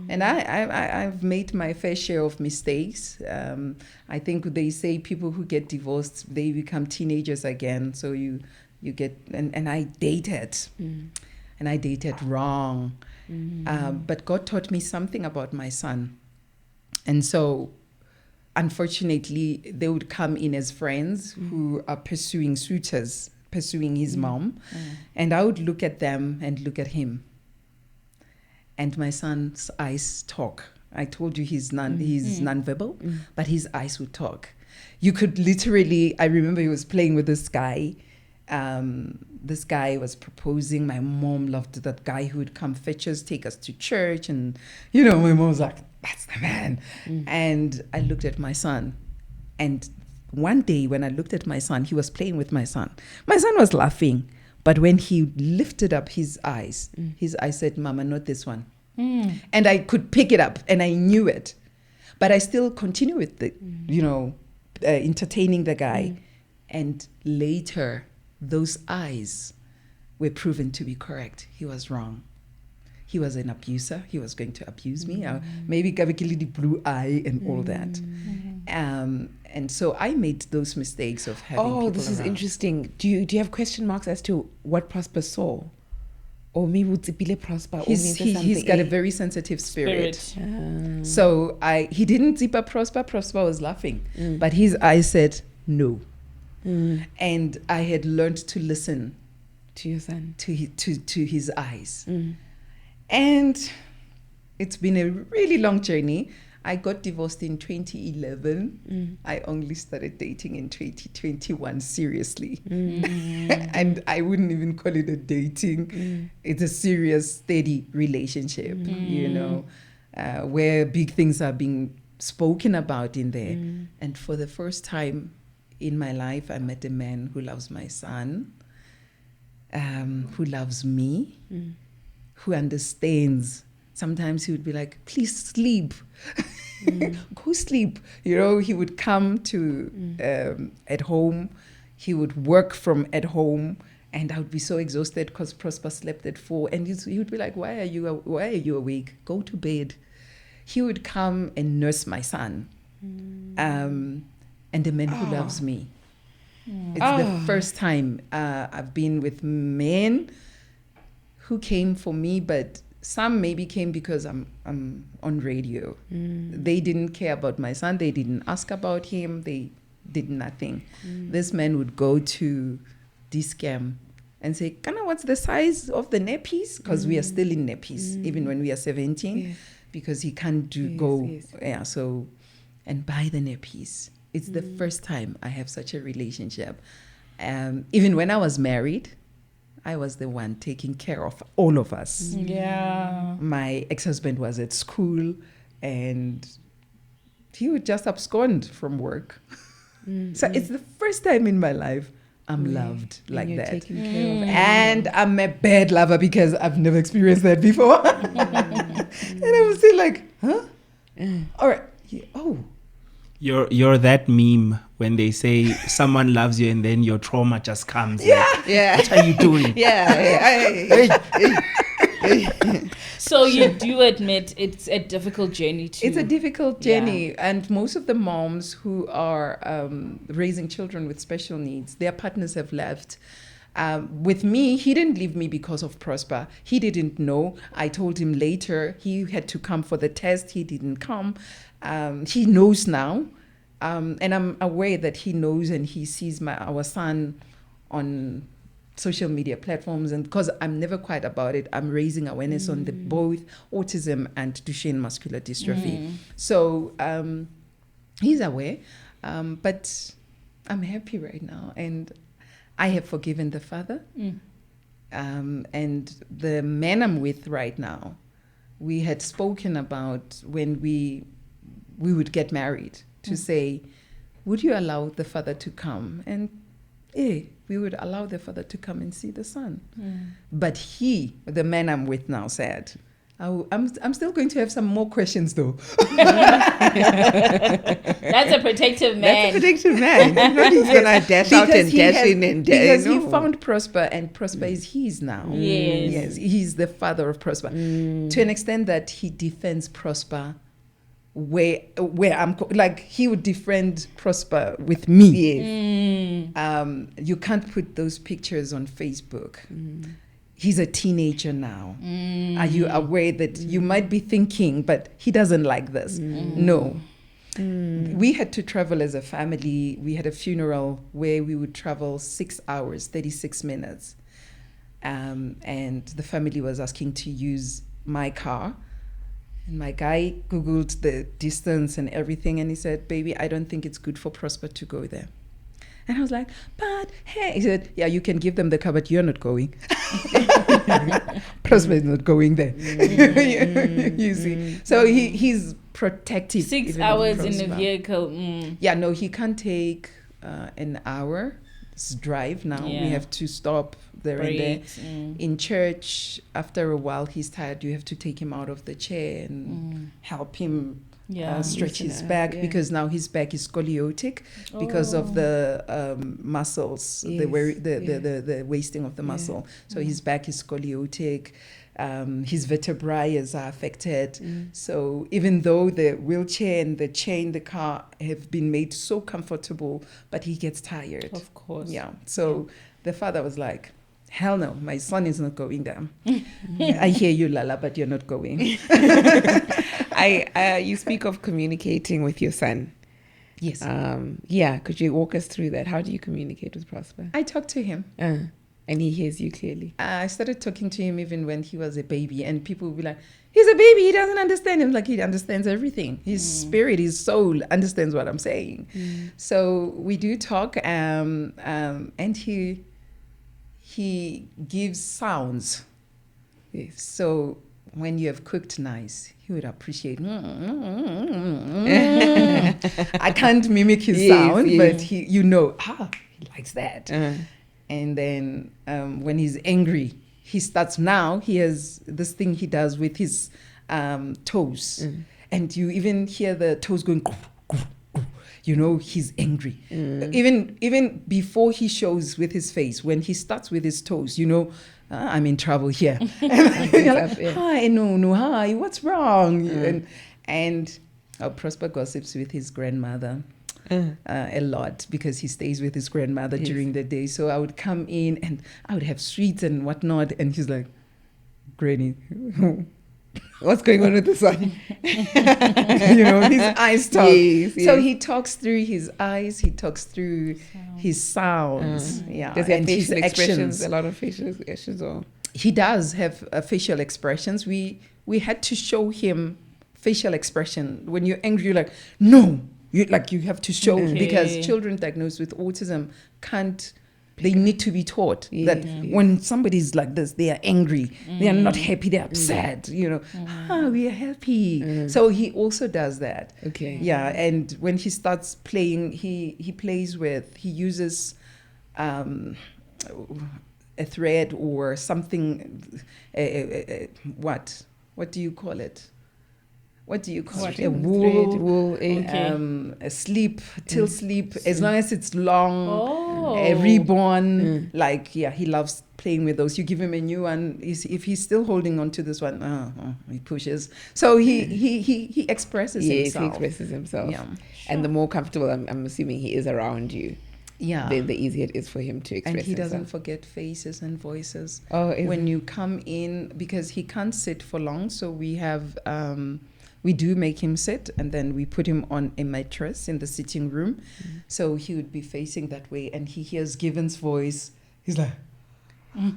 And I've made my fair share of mistakes. I think they say people who get divorced, they become teenagers again. So you get, and I dated. And I dated wrong. But God taught me something about my son. And so, unfortunately, they would come in as friends who are pursuing suitors, pursuing his mom. And I would look at them and look at him. And my son's eyes talk. I told you he's nonverbal, but his eyes would talk. You could literally, I remember he was playing with this guy. This guy was proposing. My mom loved that guy who would come fetch us, take us to church. And, my mom was like, that's the man. And I looked at my son. And one day when I looked at my son, he was playing with my son. My son was laughing. But when he lifted up his eyes said, "Mama, not this one." And I could pick it up and I knew it. But I still continue with the, entertaining the guy. And later, those eyes were proven to be correct. He was wrong. He was an abuser. He was going to abuse me. Maybe the blue eye and all that. And so I made those mistakes of having people Oh, this is around. interesting. Do you have question marks as to what Prosper saw? Or maybe Utsipile Prosper? He's got a very sensitive spirit. So he didn't zip up Prosper. Prosper was laughing. But his eyes said no. And I had learned to listen To your son. to his eyes. And it's been a really long journey. I got divorced in 2011. I only started dating in 2021 seriously. And I wouldn't even call it a dating. It's a serious, steady relationship, where big things are being spoken about in there. And for the first time in my life, I met a man who loves my son, who loves me, who understands. Sometimes he would be like, "Please sleep." Go sleep. He would come to at home. he would work from at home, and I would be so exhausted because Prosper slept at 4. And he would be like, why are you awake? Go to bed. He would come and nurse my son. And the man who loves me. It's the first time I've been with men who came for me, but some maybe came because I'm on radio. They didn't care about my son. They didn't ask about him. They did nothing. This man would go to Discam and say, Kana, what's the size of the nappies? Because we are still in nappies, even when we are 17, because he can't and buy the nappies. It's the first time I have such a relationship. Even when I was married, I was the one taking care of all of us. Yeah. My ex-husband was at school, and he would just abscond from work. So it's the first time in my life I'm loved like that. Taken care of. And I'm a bad lover because I've never experienced that before. And I was still like, huh? All right. Oh. You're that meme when they say someone loves you and then your trauma just comes. Like, what are you doing? So you do admit it's a difficult journey too. It's a difficult journey. And most of the moms who are raising children with special needs, their partners have left. With me, he didn't leave me because of Prosper. He didn't know. I told him later. He had to come for the test. He didn't come. He knows now. And I'm aware that he knows and he sees our son on social media platforms. And because I'm never quiet about it, I'm raising awareness on both autism and Duchenne Muscular Dystrophy. So he's aware. But I'm happy right now. And I have forgiven the father. And the man I'm with right now, we had spoken about when we would get married to say, would you allow the father to come? And we would allow the father to come and see the son. But he, the man I'm with now, said, I'm still going to have some more questions though. That's a protective man. That's a protective man. He's going to dash out and dash in and dash. Because he found Prosper, and Prosper is his now. Yes. He's the father of Prosper. To an extent that he defends Prosper where I'm like, he would defend Prosper with me. You can't put those pictures on Facebook. He's a teenager now. Are you aware that you might be thinking, but he doesn't like this? No. We had to travel as a family. We had a funeral where we would travel 6 hours, 36 minutes. And the family was asking to use my car. And my guy Googled the distance and everything, and he said, baby, I don't think it's good for Prosper to go there. And I was like, but hey, he said, yeah, you can give them the car, but you're not going. Prosper is not going there. You see. So he's protective. 6 hours in a vehicle. Yeah, no, he can't take an hour. Drive now. We have to stop there and there. In church, after a while he's tired, you have to take him out of the chair and help him stretch his back, because now his back is scoliotic because of the muscles, the wasting of the muscle. So his back is scoliotic. His vertebrae are affected. So even though the wheelchair and the chair in the car have been made so comfortable, but he gets tired. Of course. Yeah. So the father was like, hell no, my son is not going there. I hear you, Lala, but you're not going. You speak of communicating with your son. Yes. Could you walk us through that? How do you communicate with Prosper? I talk to him. And he hears you clearly. I started talking to him even when he was a baby, and people would be like, he's a baby, he doesn't understand. Him like, he understands everything. His spirit, his soul understands what I'm saying. So we do talk, and he gives sounds. Yes. So when you have cooked nice, he would appreciate. I can't mimic his sound, but he likes that. And then when he's angry, he has this thing he does with his toes. And you even hear the toes going. you know, he's angry. Even before he shows with his face, when he starts with his toes, you know, I'm in trouble here. And you're like, hi, no, hi, what's wrong? And Prosper gossips with his grandmother a lot because he stays with his grandmother during the day. So I would come in and I would have sweets and whatnot. And he's like, Granny, what's going on with this one? You know, his eyes talk. Yes. So he talks through his eyes. He talks through his sounds. Yeah. Does he have and facial his expressions? actions. A lot of facial expressions, or He does have facial expressions. We had to show him facial expression. When you're angry, you're like, no. You have to show, because children diagnosed with autism can't. They need to be taught that when somebody's like this, they are angry, they are not happy, they're upset, you know. We are happy. So he also does that. Okay. Yeah, and when he starts playing, he uses a thread or something. What do you call it? What do you call it? A wool, a sleep, till sleep, as long as it's long, a ribbon. Like, he loves playing with those. You give him a new one, if he's still holding on to this one, he pushes. So he expresses himself. He expresses himself. Yeah. And the more comfortable, I'm assuming he is around you, then the easier it is for him to express himself. And he himself. doesn't forget faces and voices. When you come in, because he can't sit for long, so we have... we do make him sit, and then we put him on a mattress in the sitting room. So he would be facing that way, and he hears Given's voice. He's like,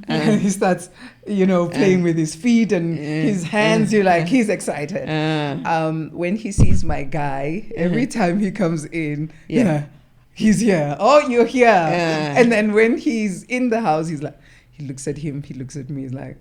and he starts, you know, playing with his feet and his hands. You're like, he's excited. When he sees my guy, every time he comes in, he's here. Oh, you're here. And then when he's in the house, he's like, he looks at him, he looks at me, he's like,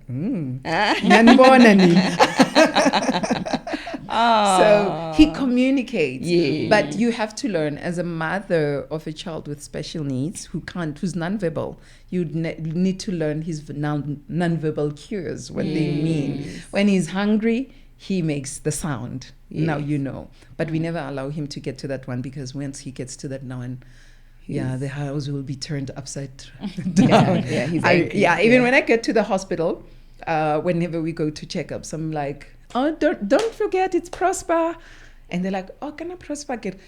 So he communicates, but you have to learn, as a mother of a child with special needs who's nonverbal, you need to learn his nonverbal cues, what they mean. When he's hungry, he makes the sound. Now you know. But we never allow him to get to that one, because once he gets to that now, the house will be turned upside down. He's angry. Even when I get to the hospital, whenever we go to checkups, I'm like, oh, don't forget, it's Prosper. And they're like, oh, can I Prosper get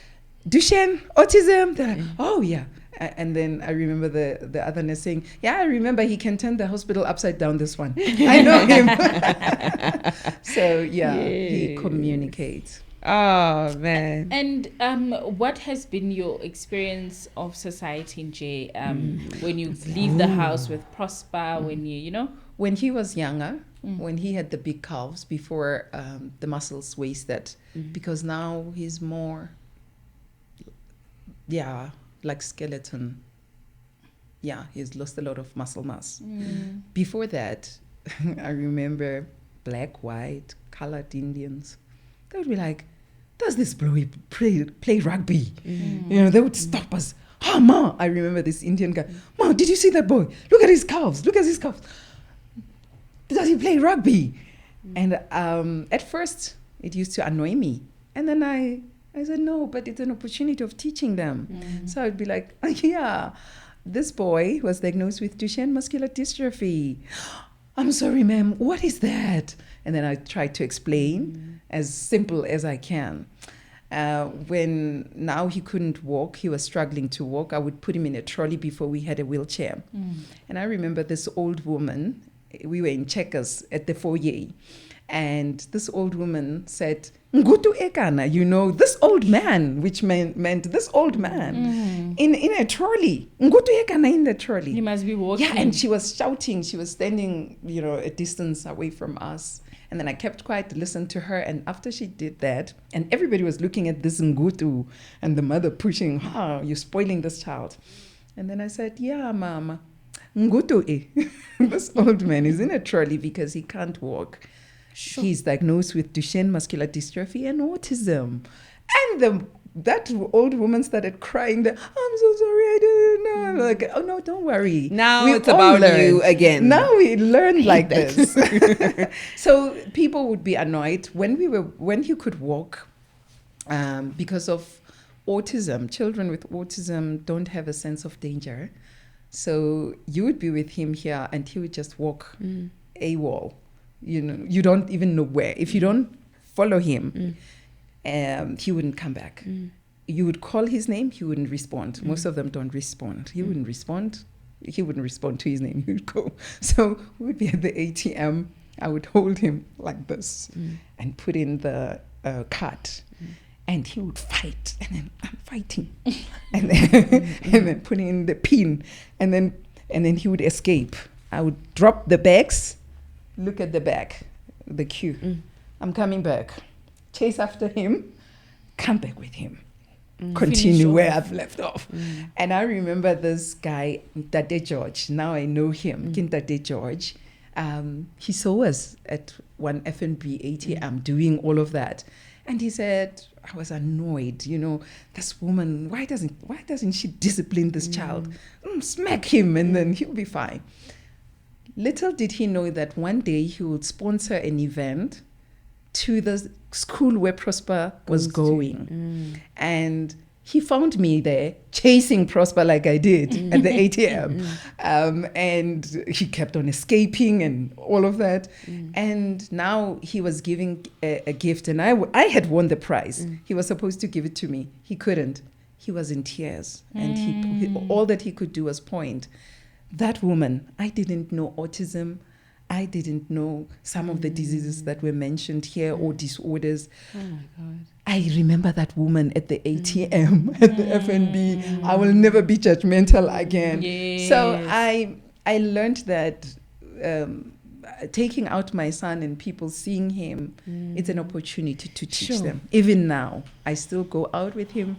Duchenne, autism? They're like, oh, yeah. And then I remember the other nurse saying, I remember he can turn the hospital upside down, this one. I know him. So, he communicates. Oh, man. And what has been your experience of society in J when you leave the house with Prosper, when you know? When he was younger, when he had the big calves, before the muscles wasted, because now he's more, like skeleton. Yeah, he's lost a lot of muscle mass. Before that, I remember black, white, colored Indians. They would be like, does this boy play rugby? You know, they would stop us. Oh, Ma, I remember this Indian guy. Ma, did you see that boy? Look at his calves. Look at his calves. Does he play rugby? And at first, it used to annoy me. And then I said, no, but it's an opportunity of teaching them. So I'd be like, this boy was diagnosed with Duchenne Muscular Dystrophy. I'm sorry, ma'am, what is that? And then I tried to explain as simple as I can. When now he couldn't walk, he was struggling to walk, I would put him in a trolley before we had a wheelchair. And I remember this old woman, we were in Checkers at the foyer, and this old woman said, Ngutu Ekana, you know, this old man, which meant this old man in a trolley. Ngutu Ekana in the trolley. He must be walking. Yeah, and she was shouting. She was standing, you know, a distance away from us. And then I kept quiet, listened to her. And after she did that, and everybody was looking at this Ngutu and the mother pushing, you're spoiling this child. And then I said, yeah, Mama, Ngutu, this old man is in a trolley because he can't walk. Sure. He's diagnosed with Duchenne Muscular Dystrophy and autism. And that old woman started crying. I'm so sorry, I didn't know. I'm like, oh no, don't worry. Now it's about you again. Now we learned like this. So people would be annoyed when he could walk, because of autism, children with autism don't have a sense of danger. So you would be with him here and he would just walk AWOL. You don't even know where. If you don't follow him, he wouldn't come back. You would call his name, he wouldn't respond. Most of them don't respond. He wouldn't respond. He wouldn't respond to his name. He would go. So we would be at the ATM. I would hold him like this and put in the card. And he would fight. And then I'm fighting. and then putting in the pin. And then he would escape. I would drop the bags, look at the bag, the queue. I'm coming back. Chase after him, come back with him. Continue where I've left off. And I remember this guy, Tate George. Now I know him, Tate George. He saw us at one F&B ATM doing all of that. And he said, I was annoyed, this woman, why doesn't she discipline this child? Smack him and then he'll be fine. Little did he know that one day he would sponsor an event to the school where Prosper was going. And he found me there chasing Prosper like I did at the ATM. And he kept on escaping and all of that. And now he was giving a gift and I had won the prize. He was supposed to give it to me. He couldn't. He was in tears. And he all that he could do was point. That woman, I didn't know autism. I didn't know some of the diseases that were mentioned here or disorders. Oh my God. I remember that woman at the ATM, at the F&B. I will never be judgmental again. Yes. So I learned that taking out my son and people seeing him, it's an opportunity to teach them. Even now, I still go out with him.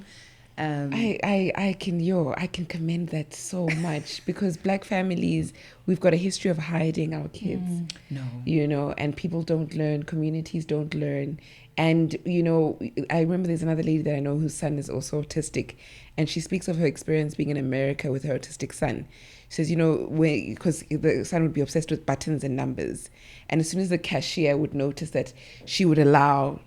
I can commend that so much because Black families, we've got a history of hiding our kids. And people don't learn, communities don't learn. And, I remember there's another lady that I know whose son is also autistic, and she speaks of her experience being in America with her autistic son. She says, because the son would be obsessed with buttons and numbers. And as soon as the cashier would notice that, she would allow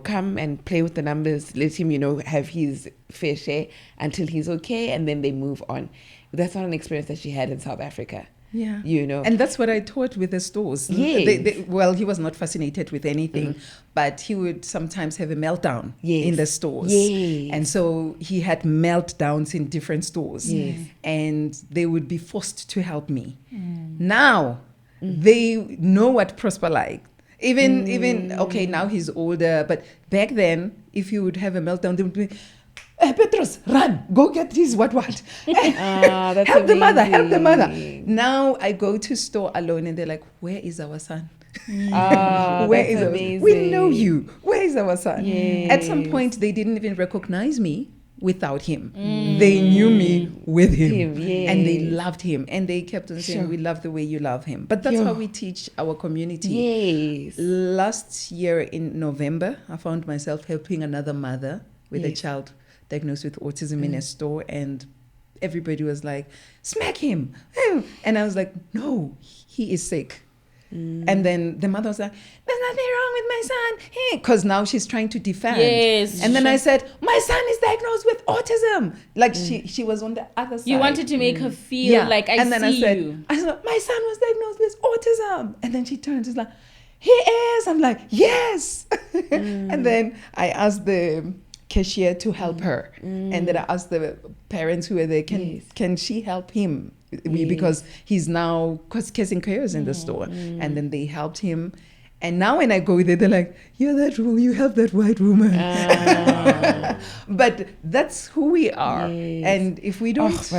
come and play with the numbers, let him, have his fair share until he's okay, and then they move on. That's not an experience that she had in South Africa. Yeah. And that's what I taught with the stores. Yes. Well, he was not fascinated with anything, but he would sometimes have a meltdown in the stores. Yes. And so he had meltdowns in different stores. Yes. And they would be forced to help me. Now, they know what Prosper liked. Even okay, now he's older, but back then, if you would have a meltdown, they would be, Petros, run, go get his what. That's help the mother. Now I go to store alone and they're like, where is our son? Where is amazing. We know you. Where is our son? Yes. At some point, they didn't even recognize me without him. They knew me with him. And they loved him. And they kept on saying, we love the way you love him. But that's how we teach our community. Yes. Last year in November, I found myself helping another mother with a child diagnosed with autism in a store, and everybody was like, smack him. And I was like, no, he is sick. And then the mother was like, there's nothing wrong with my son. Because now she's trying to defend. Yes. And then I said, my son is diagnosed with autism. Like she was on the other side. You wanted to make her feel like I and then see you. I said, my son was diagnosed with autism. And then she turns, she's like, he is. I'm like, yes. And then I asked the cashier to help her. And then I asked the parents who were there, can she help him? Because he's now causing chaos in the store. And then they helped him. And now when I go there, they're like, you help that white woman. But that's who we are. Yes. And if we don't...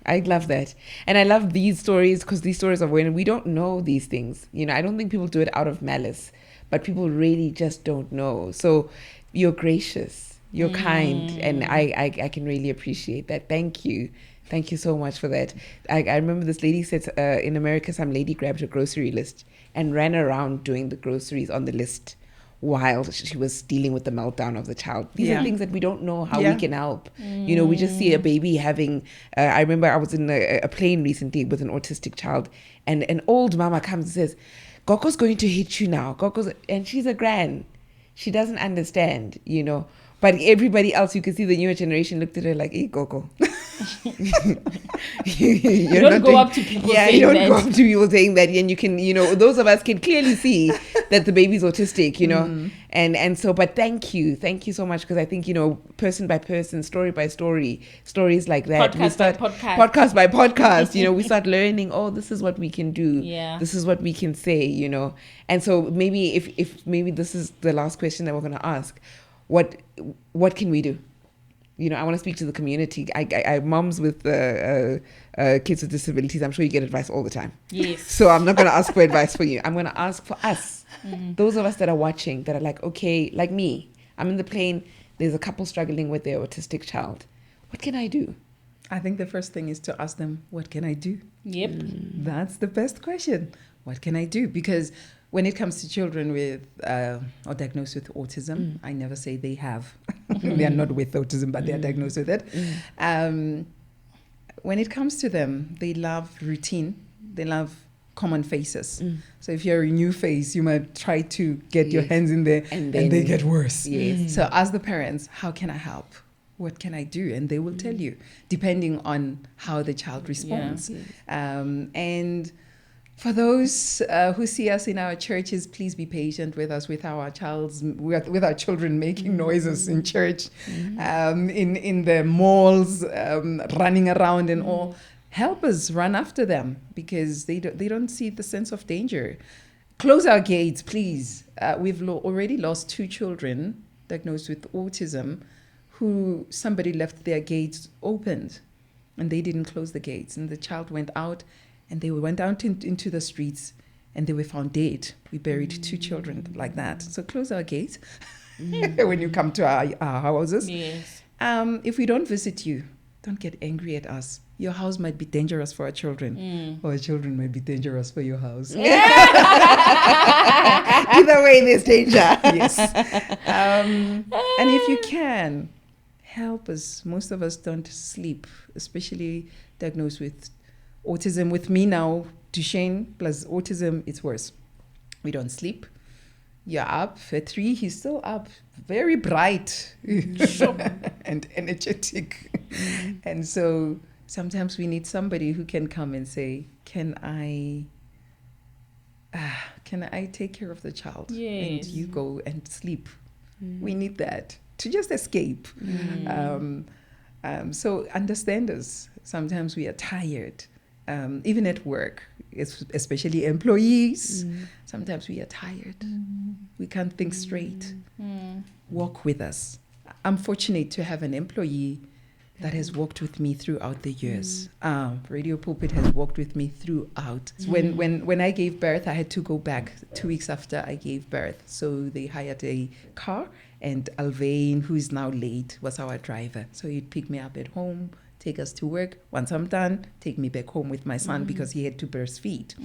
I love that. And I love these stories because these stories are when we don't know these things. I don't think people do it out of malice, but people really just don't know. So you're gracious, you're kind, and I can really appreciate that. Thank you. Thank you so much for that. I remember this lady said in America, some lady grabbed her grocery list and ran around doing the groceries on the list while she was dealing with the meltdown of the child. These are things that we don't know how we can help. We just see a baby having... I remember I was in a plane recently with an autistic child, and an old mama comes and says, Gogo's going to hit you now. And she's a gran. She doesn't understand, But everybody else, you could see the newer generation looked at her like, hey, Coco. You don't go up to people saying that. you don't go up to people saying that. And you can, those of us can clearly see that the baby's autistic, And so, but thank you so much, because I think, person by person, story by story, stories like that. Podcast by podcast, we start learning, this is what we can do. Yeah. This is what we can say, And so maybe if maybe this is the last question that we're going to ask, what can we do? I want to speak to the community. I moms with kids with disabilities, I'm sure you get advice all the time. Yes. So I'm not going to ask for advice for you. I'm going to ask for us. Those of us that are watching, that are like, okay, like me, I'm in the plane. There's a couple struggling with their autistic child. What can I do? I think the first thing is to ask them, what can I do? Yep. That's the best question. What can I do? Because when it comes to children with or diagnosed with autism, I never say they have. They are not with autism, but they are diagnosed with it. When it comes to them, they love routine. They love common faces. So if you're a new face, you might try to get your hands in there, and they get worse. Yes. So ask the parents, how can I help? What can I do? And they will tell you, depending on how the child responds. And for those who see us in our churches, please be patient with us, with our children making noises in church, in the malls, running around and all. Help us run after them, because they don't see the sense of danger. Close our gates, please. We've already lost 2 children diagnosed with autism who somebody left their gates opened and they didn't close the gates, and the child went out. And they went out into the streets, and they were found dead. We buried 2 children like that. So close our gates when you come to our houses. Yes. If we don't visit you, don't get angry at us. Your house might be dangerous for our children, or our children might be dangerous for your house. Either way, there's danger. Yes. And if you can, help us. Most of us don't sleep, especially diagnosed with autism. With me now, Duchenne plus autism, it's worse. We don't sleep. You're up at 3, he's still up, very bright and energetic. And so sometimes we need somebody who can come and say, can I take care of the child? Yes. And you go and sleep. We need that to just escape. So understand us. Sometimes we are tired. Even at work, especially employees, sometimes we are tired. We can't think straight. Walk with us. I'm fortunate to have an employee that has walked with me throughout the years. Radio Pulpit has walked with me throughout. When I gave birth, I had to go back 2 weeks after I gave birth. So they hired a car, and Alvain, who is now late, was our driver. So he'd pick me up at home, take us to work. Once I'm done, take me back home with my son because he had to breastfeed.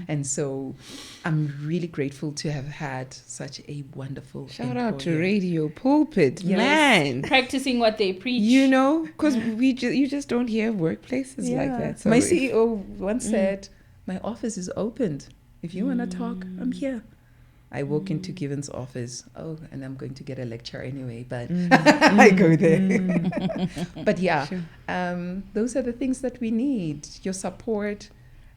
And so I'm really grateful to have had such a wonderful Shout out to Radio Pulpit, man. Practicing what they preach. Because you just don't hear workplaces like that. So my CEO once said, my office is opened. If you want to talk, I'm here. I walk into Given's office, and I'm going to get a lecture anyway, but I go there. But those are the things that we need, your support.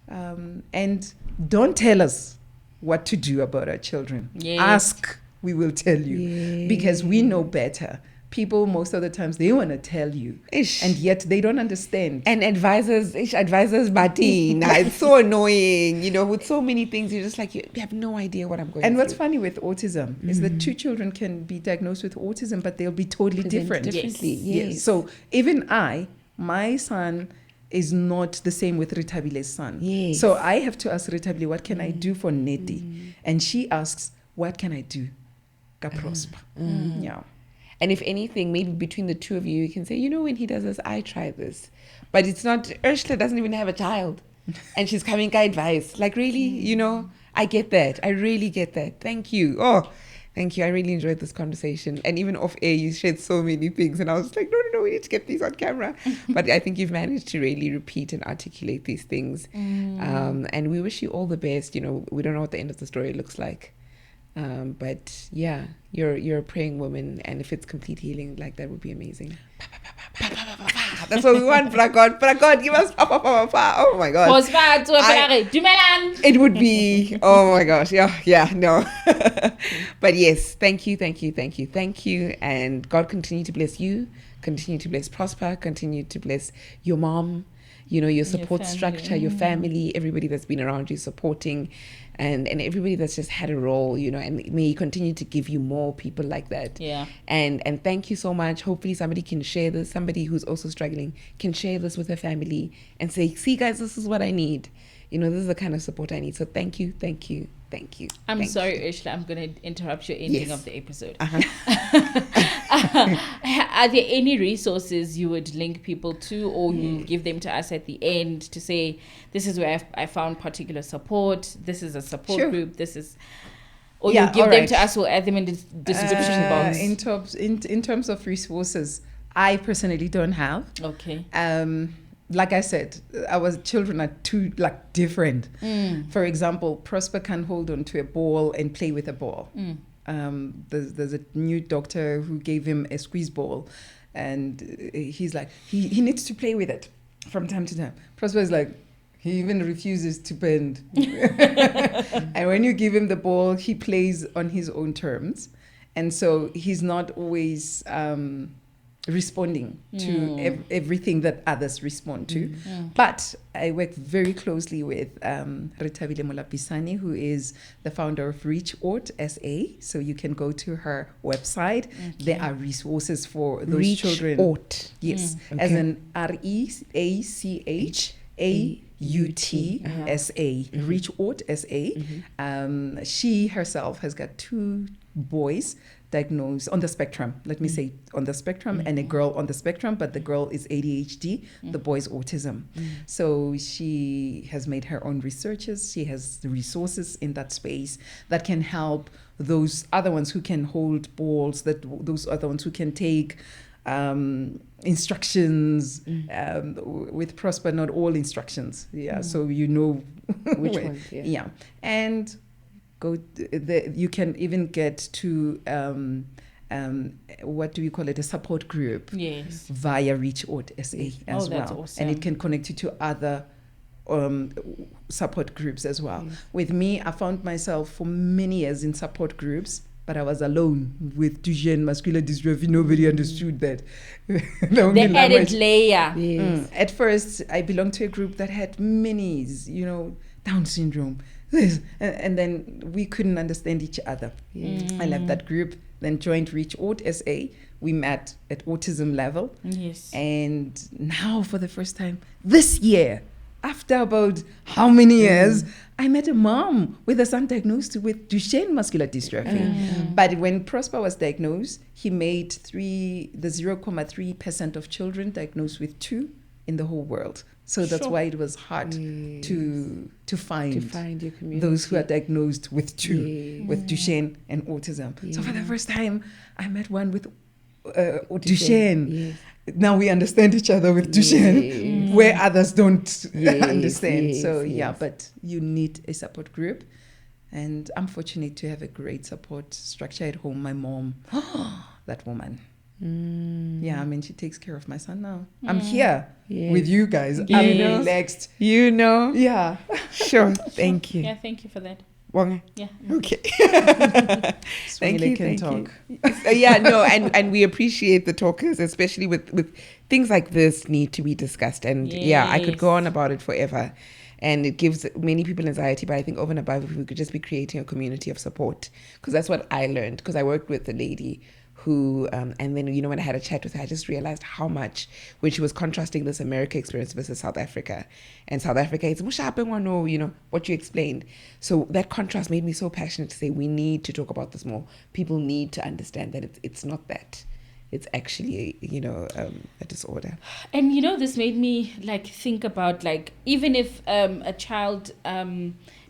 And don't tell us what to do about our children. Yes. Ask, we will tell you, because we know better. People, most of the times, they want to tell you, and yet they don't understand. And advisors, Martin, it's so annoying, with so many things. You're just like, you have no idea what I'm going through. And what's funny with autism is that 2 children can be diagnosed with autism, but they'll be totally different. Differently, Yes. So even my son is not the same with Ritabile's son. Yes. So I have to ask Ritabile, what can I do for Neti? And she asks, what can I do? Ka prosper. Yeah. And if anything, maybe between the 2 of you, you can say, when he does this, I try this. But it's not, Ursula doesn't even have a child. And she's coming by advice. Like, really, I get that. I really get that. Thank you. Oh, thank you. I really enjoyed this conversation. And even off air, you shared so many things. And I was like, no, we need to get these on camera. But I think you've managed to really repeat and articulate these things. And we wish you all the best. We don't know what the end of the story looks like. But yeah, you're a praying woman, and if it's complete healing, like, that would be amazing. That's what we want, but God, give us oh my God. It would be, oh my gosh, yeah, no. But yes, thank you, and God continue to bless you, continue to bless Prosper, continue to bless your mom, your support structure, your family, everybody that's been around you supporting, and everybody that's just had a role, and may He continue to give you more people like that. Yeah. And thank you so much. Hopefully somebody can share this, somebody who's also struggling can share this with their family and say, see guys, this is what I need. This is the kind of support I need. So thank you. I'm sorry, Ursula, I'm going to interrupt your ending of the episode. Are there any resources you would link people to, or you give them to us at the end to say, this is where I found particular support, this is a support group, this is... Or you give them to us, we'll add them in the description box. In terms of resources, I personally don't have. Okay. Like I said, our children are too different. For example, Prosper can hold on to a ball and play with a ball. There's a new doctor who gave him a squeeze ball, and he's like, he needs to play with it from time to time. Prosper is like, he even refuses to bend. And when you give him the ball, he plays on his own terms, and so he's not always responding to everything that others respond to. But I work very closely with Retabile Molapisani, who is the founder of Reach Out SA. So you can go to her website. Okay. There are resources for those Reach children. Out. Yes, as in REACHAUT Reach Out SA. She herself has got 2 boys diagnosed on the spectrum, let me say on the spectrum, and a girl on the spectrum, but the girl is ADHD, the boy is autism. So she has made her own researches. She has the resources in that space that can help those other ones who can hold balls, those other ones who can take instructions, with Prosper, not all instructions. So which ones, and you can even get to what do we call it, a support group, via Reach Out SA as well. Awesome. And it can connect you to other support groups as well. With me, I found myself for many years in support groups, but I was alone with Duchenne Muscular Dystrophy. Nobody understood that. The added layer. At first, I belonged to a group that had minis, Down syndrome. And then we couldn't understand each other. I left that group, then joined Reach Out SA. We met at autism level. Yes. And now for the first time this year, after about how many years, I met a mom with a son diagnosed with Duchenne Muscular Dystrophy. But when Prosper was diagnosed, he made the 0.3% of children diagnosed with 2 in the whole world. So that's why it was hard to find your community, those who are diagnosed with 2, with Duchenne and autism. So for the first time, I met one with Duchenne. Now we understand each other with Duchenne, where others don't understand. But you need a support group. And I'm fortunate to have a great support structure at home. My mom, that woman. She takes care of my son now. I'm here with you guys. I'm relaxed. Yeah. Sure. Thank you. Yeah, thank you for that. Yeah. Okay. Thank you. Talk. And we appreciate the talkers, especially with things like this need to be discussed. And I could go on about it forever. And it gives many people anxiety, but I think over and above, if we could just be creating a community of support, because that's what I learned, because I worked with a lady who, and then, when I had a chat with her, I just realized how much, when she was contrasting this America experience versus South Africa, and South Africa, it's what you explained. So that contrast made me so passionate to say, we need to talk about this more. People need to understand that it's not that. It's actually, a disorder. And, this made me think about even if a child,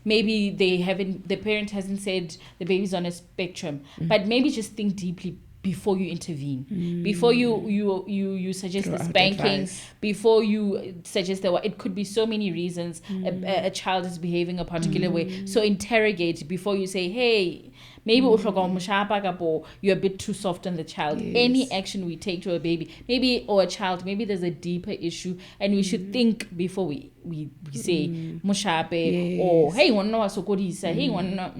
maybe the parent hasn't said the baby's on a spectrum, but maybe just think deeply before you intervene, before you suggest the spanking, before you suggest it could be so many reasons a child is behaving a particular way. So interrogate before you say, hey, maybe o hloka ho mo shapa kapo you're a bit too soft on the child. Yes. Any action we take to a baby, maybe, or a child, maybe there's a deeper issue, and we should think before we say mo shape, or hey wanna wa sokodisa, hey wanna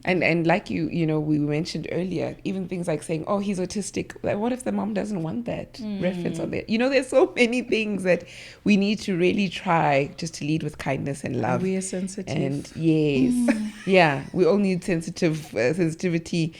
And like you know, we mentioned earlier, even things like saying, oh, he's autistic. Like, what if the mom doesn't want that reference on there? You know, there's so many things that we need to really try just to lead with kindness and love. We are sensitive. And yes, yeah, we all need sensitivity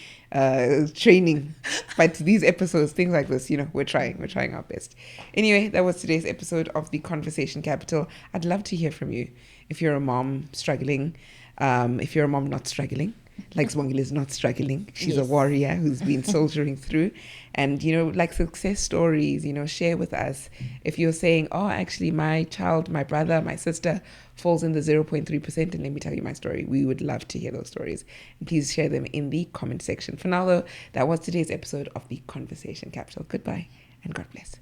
training. But these episodes, things like this, you know, we're trying our best. Anyway, that was today's episode of the Conversation Capital. I'd love to hear from you. If you're a mom struggling, if you're a mom not struggling, like Sibongile is not struggling. She's a warrior who's been soldiering through. And, you know, like success stories, you know, share with us. If you're saying, oh, actually, my child, my brother, my sister falls in the 0.3%, and let me tell you my story. We would love to hear those stories. And please share them in the comment section. For now, though, that was today's episode of the Conversation Capital. Goodbye and God bless.